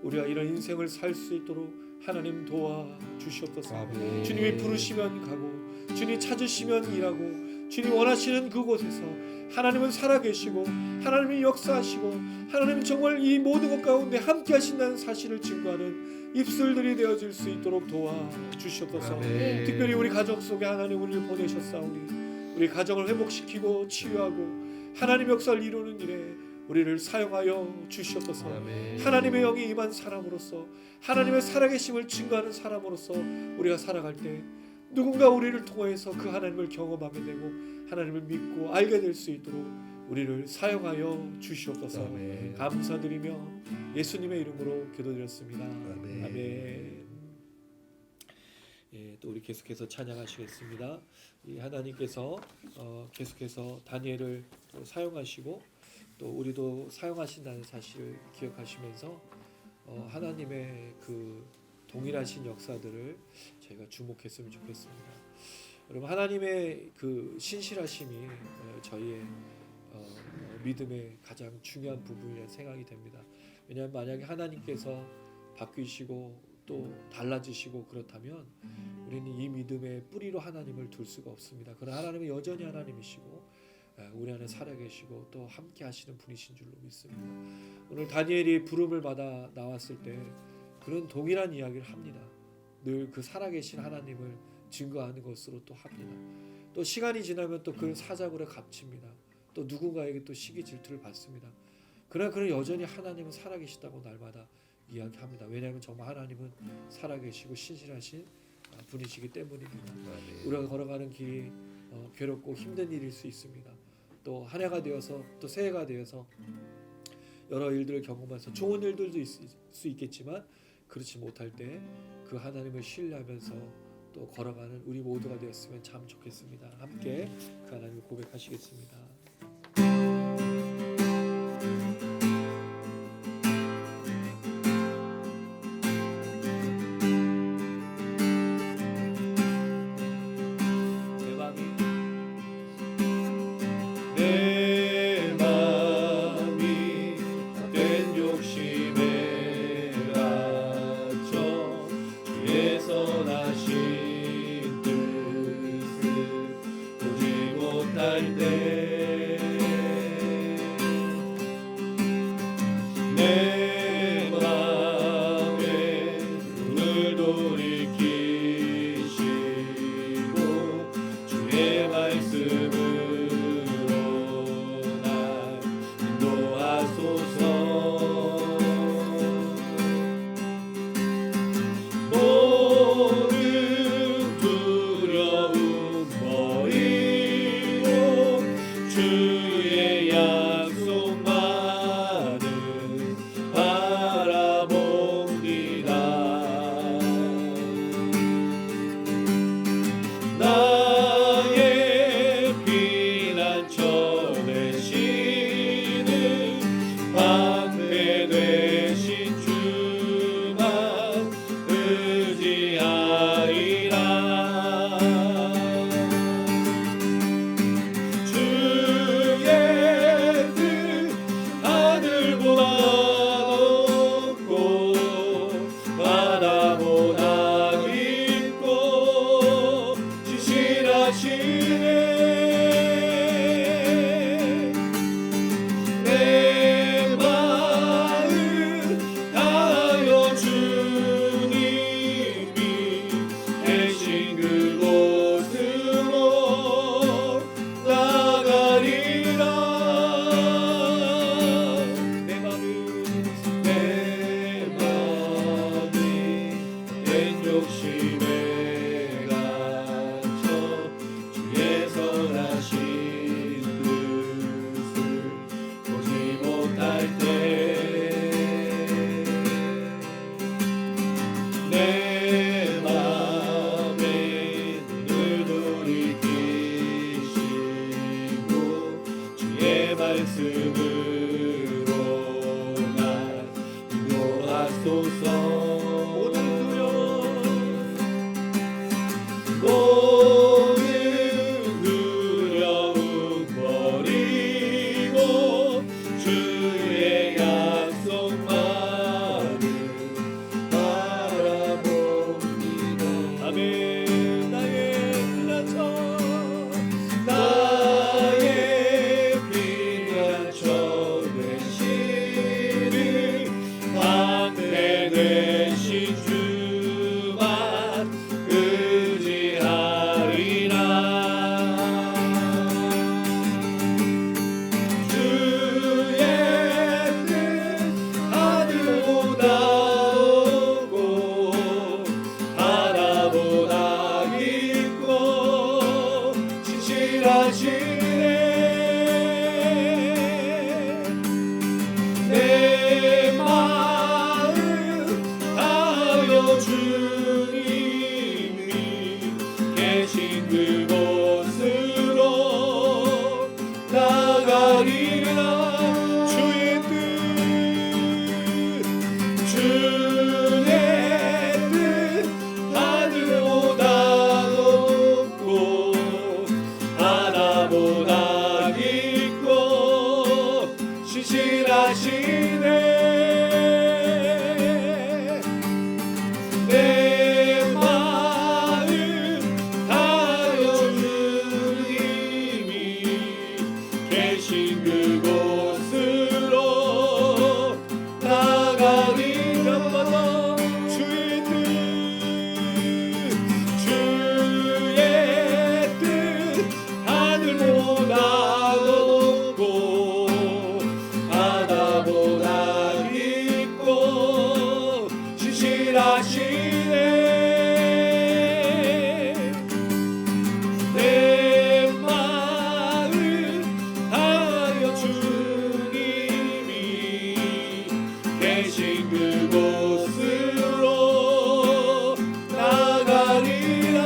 우리가 이런 인생을 살 수 있도록 하나님 도와주시옵소서. 아멘. 주님이 부르시면 가고 주님이 찾으시면 일하고 주님 원하시는 그곳에서 하나님은 살아계시고 하나님이 역사하시고 하나님은 정말 이 모든 것 가운데 함께 하신다는 사실을 증거하는 입술들이 되어질 수 있도록 도와주시옵소서. 아멘. 특별히 우리 가족 속에 하나님 우리를 보내셨사오니 우리 가정을 회복시키고 치유하고 하나님의 역사를 이루는 일에 우리를 사용하여 주시옵소서. 아멘. 하나님의 영이 임한 사람으로서 하나님의 살아계심을 증거하는 사람으로서 우리가 살아갈 때 누군가 우리를 통해서 그 하나님을 경험하게 되고 하나님을 믿고 알게 될 수 있도록 우리를 사용하여 주시옵소서. 아멘. 감사드리며 예수님의 이름으로 기도드렸습니다. 아멘. 아멘. 예, 또 우리 계속해서 찬양하시겠습니다. 이 하나님께서 계속해서 다니엘을 또 사용하시고 또 우리도 사용하신다는 사실을 기억하시면서 하나님의 그 동일하신 역사들을 저희가 주목했으면 좋겠습니다. 여러분, 하나님의 그 신실하심이 저희의 믿음의 가장 중요한 부분이라는 생각이 됩니다. 왜냐하면 만약에 하나님께서 바뀌시고 또 달라지시고 그렇다면 우리는 이 믿음의 뿌리로 하나님을 둘 수가 없습니다. 그러나 하나님은 여전히 하나님이시고 우리 안에 살아계시고 또 함께 하시는 분이신 줄로 믿습니다. 오늘 다니엘이 부름을 받아 나왔을 때 그런 동일한 이야기를 합니다. 늘 그 살아계신 하나님을 증거하는 것으로 또 합니다. 또 시간이 지나면 또 그 사자굴에 갇힙니다. 또 누군가에게 또 시기 질투를 받습니다. 그러나 그는 여전히 하나님은 살아계시다고 날마다 이야기합니다. 왜냐하면 정말 하나님은 살아계시고 신실하신 분이시기 때문입니다. 우리가 걸어가는 길이 괴롭고 힘든 일일 수 있습니다. 또 한 해가 되어서 또 새해가 되어서 여러 일들을 경험해서 좋은 일들도 있을 수 있겠지만 그렇지 못할 때 그 하나님을 신뢰하면서 또 걸어가는 우리 모두가 되었으면 참 좋겠습니다. 함께 그 하나님을 고백하시겠습니다. 내 맘이 된 욕심에 갇혀 주의 선하신 뜻을 보지 못할 때 내 맘에 눈을 돌이키시고 주의 말씀을 모든 두려움 버리고 주의 약속만을 바라봅니다. 나의 피난처 되시는 방패 되신 주만 의지하리라. 주의 뜻 하늘보다 높고 바다보다 깊고 신실하시네. 내 마음 다하여 주님이 계신 그곳으로 나가리라. 내 마음이 된 욕심에 갇혀 주의 선하신 뜻을 보지 못할 때 내 맘에 눈을 돌이키시고 주의 말씀으로 날 인도하소서. 모든 두려움 버리고 주의 약속만을 바라봅니다. 아멘. 나의 피난처 내 마음 다하여 주님이 계신 그곳으로 나가리라. 주의 뜻 하늘보다 높고 바다보다 깊고 신실하시네. 내 마음 다하여 주님이 계신 그곳으로 나가리라. 주의 뜻 하늘보다 높고 바다보다 깊고 신실하시네. 내 마음 다하여 주님이 계신 그곳으로 나가리라.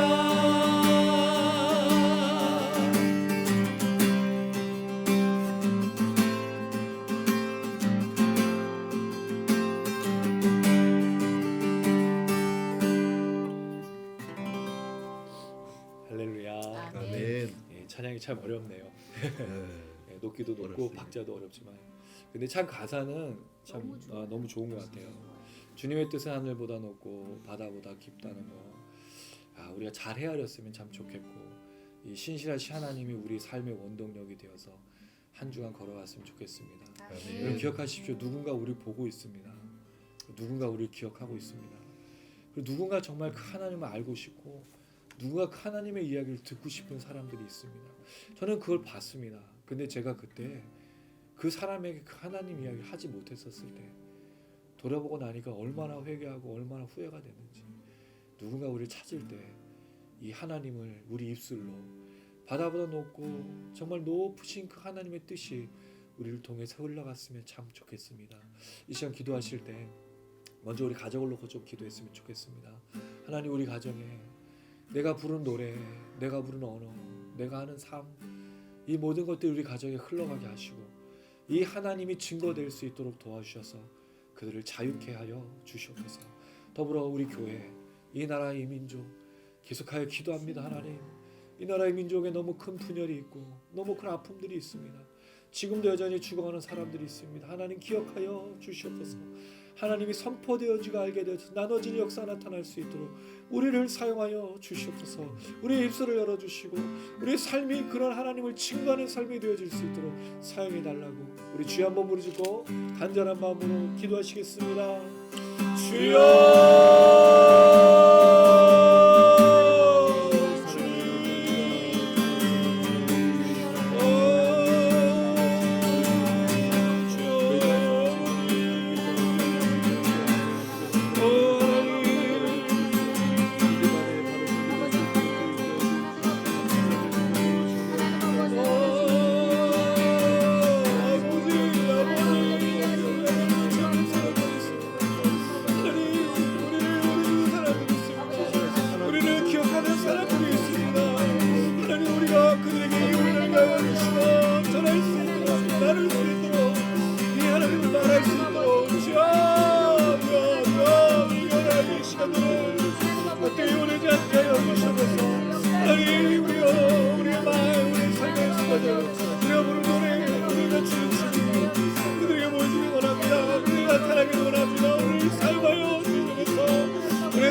할렐루야. 아멘. 아멘. 예, 찬양이 참 어렵네요. 예, 높기도 높고 어렵습니다. 박자도 어렵지만, 근데 참 가사는 참 너무 좋은 것 같아요. 주님의 뜻은 하늘보다 높고 바다보다 깊다는 거, 우리가 잘 헤아렸으면 참 좋겠고, 이 신실하신 하나님이 우리 삶의 원동력이 되어서 한 주간 걸어갔으면 좋겠습니다. 아멘. 여러분 기억하십시오. 누군가 우리 보고 있습니다. 누군가 우리를 기억하고 있습니다. 그리고 누군가 정말 그 하나님을 알고 싶고, 누군가 그 하나님의 이야기를 듣고 싶은 사람들이 있습니다. 저는 그걸 봤습니다. 근데 제가 그때 그 사람에게 그 하나님 이야기를 하지 못했었을 때 돌아보고 나니까 얼마나 회개하고 얼마나 후회가 됐는지. 누군가 우리를 찾을 때 이 하나님을 우리 입술로, 바다보다 높고 정말 높으신 그 하나님의 뜻이 우리를 통해서 흘러갔으면 참 좋겠습니다. 이 시간 기도하실 때 먼저 우리 가족을 놓고 좀 기도했으면 좋겠습니다. 하나님, 우리 가정에 내가 부른 노래, 내가 부른 언어, 내가 하는 삶, 이 모든 것들이 우리 가정에 흘러가게 하시고 이 하나님이 증거될 수 있도록 도와주셔서 그들을 자유케 하여 주시옵소서. 더불어 우리 교회, 이 나라, 이 민족 계속하여 기도합니다. 하나님, 이 나라의 민족에 너무 큰 분열이 있고 너무 큰 아픔들이 있습니다. 지금도 여전히 죽어가는 사람들이 있습니다. 하나님 기억하여 주시옵소서. 하나님이 선포되어지고 알게 되어서 나눠진 역사 나타날 수 있도록 우리를 사용하여 주시옵소서. 우리의 입술을 열어주시고 우리의 삶이 그런 하나님을 증거하는 삶이 되어질 수 있도록 사용해달라고 우리 주여 한번 부르짖고 간절한 마음으로 기도하시겠습니다. 주여,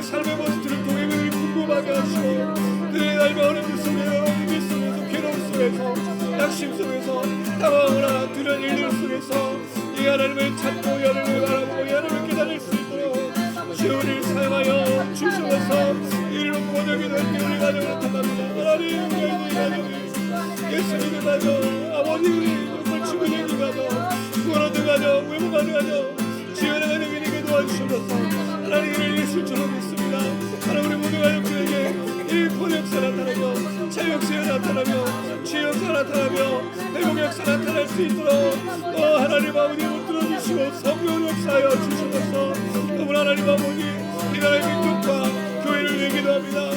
삶의 모습들을 통해 그들이 궁금하게 하시고 그들의 삶의 어려움 속에서 위기 속에서 괴로움 속에서 낙심 속에서 당황하거나 두려운 일들 속에서 이 하나님을 찾고 하나님을 바라보고 이 하나님을 깨달을 수 있도록 주를 사용하여 주시면서 이를 모독이 될 때 우리 가정을 나타납니다. 하나님, 우리 가정이 예수 믿는 가정, 아버지 우리 정말 친구된 가정, 구원하는 가정, 외모하는 가정, 지원의 가정이 되게 도와주셔서 하나님 이를 예수처럼 믿습니다. 하나님, 우리 모두가 그에게 이 구원 역사 나타나며 자유 역사 나타나며 치유 역사 나타나며 회복 역사 나타날 수 있도록 하나님 아버지 들어주시고 성령 역사하여 주시옵소서. 그러므로 하나님 아버지 이 나라의 민족과 교회를 위기도 합니다.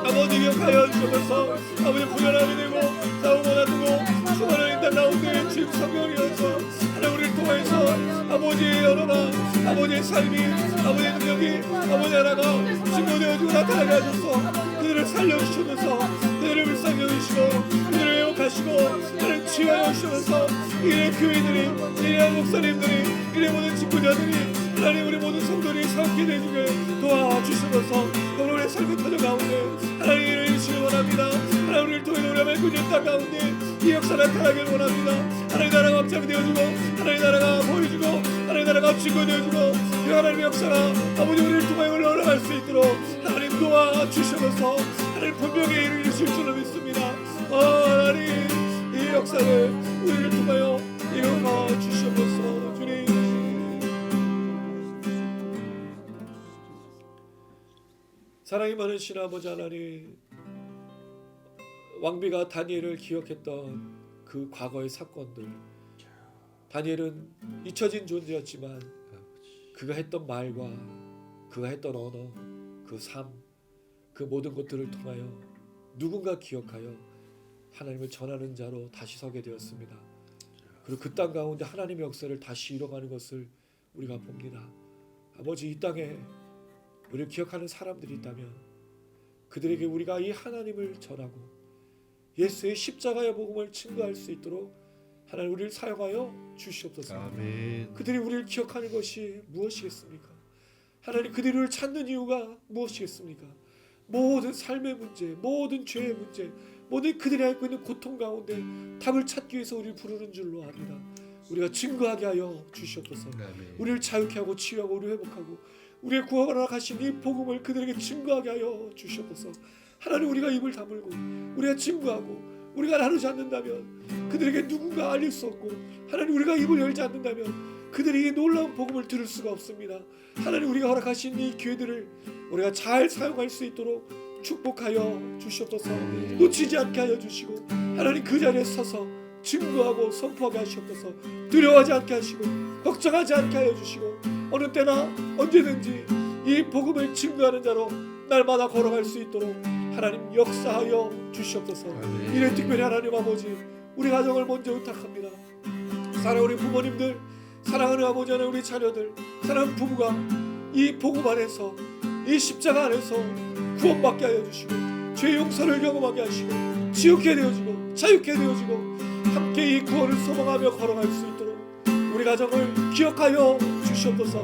아버지 기억하여 주셔서 아버지 분열함이 되고 싸움을 두고 수많은 인간 가운데 지금 성령이어서 하나님 우리를 통해서 아버지의 언어나 아버지의 삶이 아버지의 능력이 아버지 하나가 증거되어지고 나타나게 하셔서 그들을 살려주시면서 그들을 불쌍히 여기시고 그들을 회복하시고 그들을 치유하여 주시면서 이래 교인들이 이래 목사님들이 이래 모든 직분자들이 하나님 우리 모든 성도들이 함께 되주게 도와주시면서 우리의 삶의 터전 가운데 하나님 일을 이루시길 원합니다. 하나님 우리를 통해 우리가 맺고 있는 땅 가운데 이 역사 나타나길 원합니다. 하나님 나라가 확장이 되어주고 하나님 나라가 보여주고 하나님 나라가 증거되어주고 이 하나님의 역사가 아버지 우리를 통해 올라갈 수 있도록 하나님 도와주시면서 하나님 분명히 일을 이루실 줄로 믿습니다. 하나님 이 역사를 우리를 통하여 이루어 주시옵소서. 주님 사랑이 많으신 아버지 하나님, 왕비가 다니엘을 기억했던 그 과거의 사건들, 다니엘은 잊혀진 존재였지만 그가 했던 말과 그가 했던 언어, 그 삶, 그 모든 것들을 통하여 누군가 기억하여 하나님을 전하는 자로 다시 서게 되었습니다. 그리고 그 땅 가운데 하나님의 역사를 다시 이뤄가는 것을 우리가 봅니다. 아버지 이 땅에 우리를 기억하는 사람들이 있다면 그들에게 우리가 이 하나님을 전하고 예수의 십자가의 복음을 증거할 수 있도록 하나님 우리를 사용하여 주시옵소서. 아멘. 그들이 우리를 기억하는 것이 무엇이겠습니까? 하나님 그들이 우리를 찾는 이유가 무엇이겠습니까? 모든 삶의 문제, 모든 죄의 문제, 모든 그들이 앓고 있는 고통 가운데 답을 찾기 위해서 우리를 부르는 줄로 압니다. 우리가 증거하게 하여 주시옵소서. 아멘. 우리를 자유케 하고 치유하고 우리를 회복하고 우리의 구원하러 가신 이 복음을 그들에게 증거하게 하여 주시옵소서. 하나님 우리가 입을 다물고 우리가 증거하고 우리가 나누지 않는다면 그들에게 누군가 알릴 수 없고 하나님 우리가 입을 열지 않는다면 그들이 이 놀라운 복음을 들을 수가 없습니다. 하나님 우리가 허락하신 이 기회들을 우리가 잘 사용할 수 있도록 축복하여 주시옵소서. 놓치지 않게 하여 주시고 하나님 그 자리에 서서 증거하고 선포하게 하시옵소서. 두려워하지 않게 하시고 걱정하지 않게 하여 주시고 어느 때나 언제든지 이 복음을 증거하는 자로 날마다 걸어갈 수 있도록 하나님 역사하여 주시옵소서. 이래 특별히 하나님 아버지 우리 가정을 먼저 의탁합니다. 사랑하는 우리 부모님들, 사랑하는 아버지 하나님 우리 자녀들, 사랑하는 부부가 이 복음 안에서 이 십자가 안에서 구원받게 하여 주시고 죄 용서를 경험하게 하시고 지옥게 되어지고 자유케 되어지고 함께 이 구원을 소망하며 걸어갈 수 있도록 우리 가정을 기억하여 주시옵소서.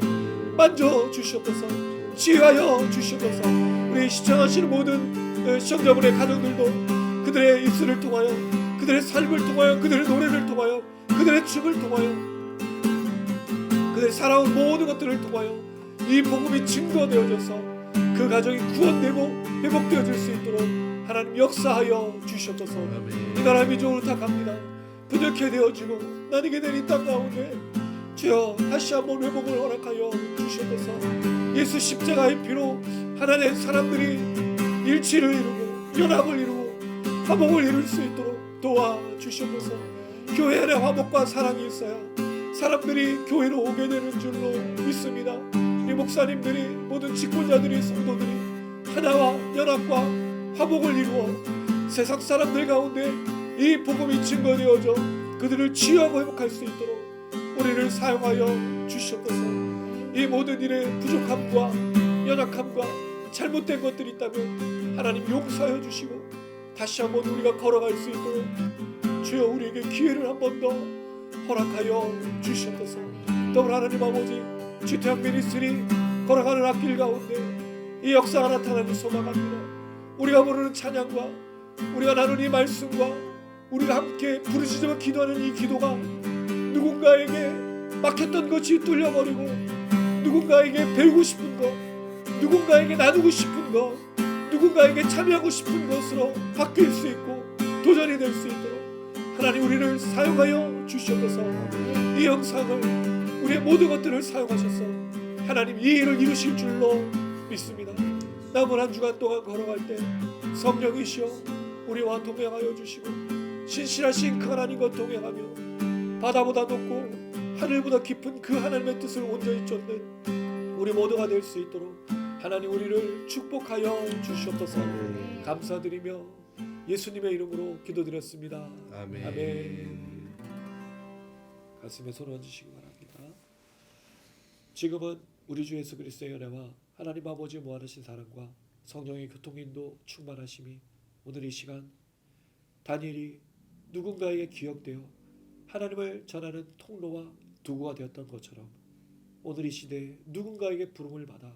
만져 주시옵소서. 치유하여 주시옵소서. 우리 시청하시는 모든 시청자분의 가정들도 그들의 입술을 통하여 그들의 삶을 통하여 그들의 노래를 통하여 그들의 춤을 통하여 그들의 살아온 모든 것들을 통하여 이 복음이 증거되어져서 그 가정이 구원되고 회복되어질 수 있도록 하나님 역사하여 주시옵소서. 이 나라 민족을 부탁합니다. 부족해 되어지고 나뉘게 된 이 땅 가운데 주여 다시 한번 회복을 허락하여 주시옵소서. 예수 십자가의 피로 하나 된 사람들이 일치를 이루고 연합을 이루고 화목을 이룰 수 있도록 도와주시옵소서. 교회 안에 화목과 사랑이 있어야 사람들이 교회로 오게 되는 줄로 믿습니다. 우리 목사님들이 모든 직분자들이 성도들이 하나와 연합과 화목을 이루어 세상 사람들 가운데 이 복음이 증거되어져 그들을 치유하고 회복할 수 있도록 우리를 사용하여 주시옵소서. 이 모든 일에 부족함과 연약함과 잘못된 것들이 있다면 하나님 용서하여 주시고 다시 한번 우리가 걸어갈 수 있도록 주여 우리에게 기회를 한 번 더 허락하여 주시옵소서. 더불어 하나님 아버지 주태학 미니스트리 걸어가는 앞길 가운데 이 역사가 나타나는 소망합니다. 우리가 부르는 찬양과 우리가 나누는 이 말씀과 우리가 함께 부르짖으며 기도하는 이 기도가 누군가에게 막혔던 것이 뚫려버리고 누군가에게 배우고 싶은 것, 누군가에게 나누고 싶은 것, 누군가에게 참여하고 싶은 것으로 바뀔 수 있고 도전이 될 수 있도록 하나님 우리를 사용하여 주시옵소서. 이 영상을 우리의 모든 것들을 사용하셔서 하나님 이 일을 이루실 줄로 믿습니다. 남은 한 주간 동안 걸어갈 때 성령이시여 우리와 동행하여 주시고 신실하신 그 하나님과 동행하며 바다보다 높고 하늘보다 깊은 그 하나님의 뜻을 온전히 쫓는 우리 모두가 될 수 있도록 하나님 우리를 축복하여 주시옵소서. 감사드리며 예수님의 이름으로 기도드렸습니다. 아멘. 아멘. 가슴에 손을 얹으시기 바랍니다. 지금은 우리 주 예수 그리스도의 은혜와 하나님 아버지의 무한하신 사랑과 성령의 교통인도 충만하심이 오늘 이 시간 다니엘이 누군가에게 기억되어 하나님을 전하는 통로와 도구가 되었던 것처럼 오늘 이 시대에 누군가에게 부름을 받아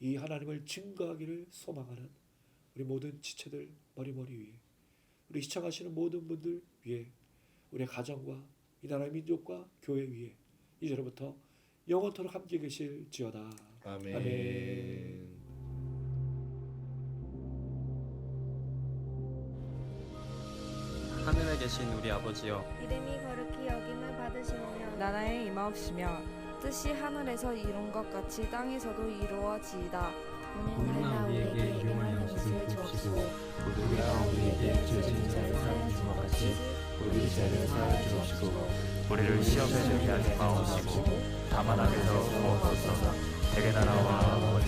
이 하나님을 증거하기를 소망하는 우리 모든 지체들 머리머리 위에, 우리 시청하시는 모든 분들 위에, 우리 가정과 이 나라의 민족과 교회 위에 이제로부터 영원토록 함께 계실지어다. 아멘. 아멘. 하늘에 계신 우리 아버지여, 이름이 거룩히 여김을 받으시오며 나라의 임하옵시며 뜻이 하늘에서 이룬 것 같이 땅에서도 이루어지이다. 오늘날 우리에게 일용할 양식을 주옵시고 우리가 우리에게 죄 지은 자를 사하는 것 같이 우리 죄를 사하여 주옵시고 우리를 시험에 들게 하지 마옵시고 다만 악에서 구하옵소서. 대개 나라와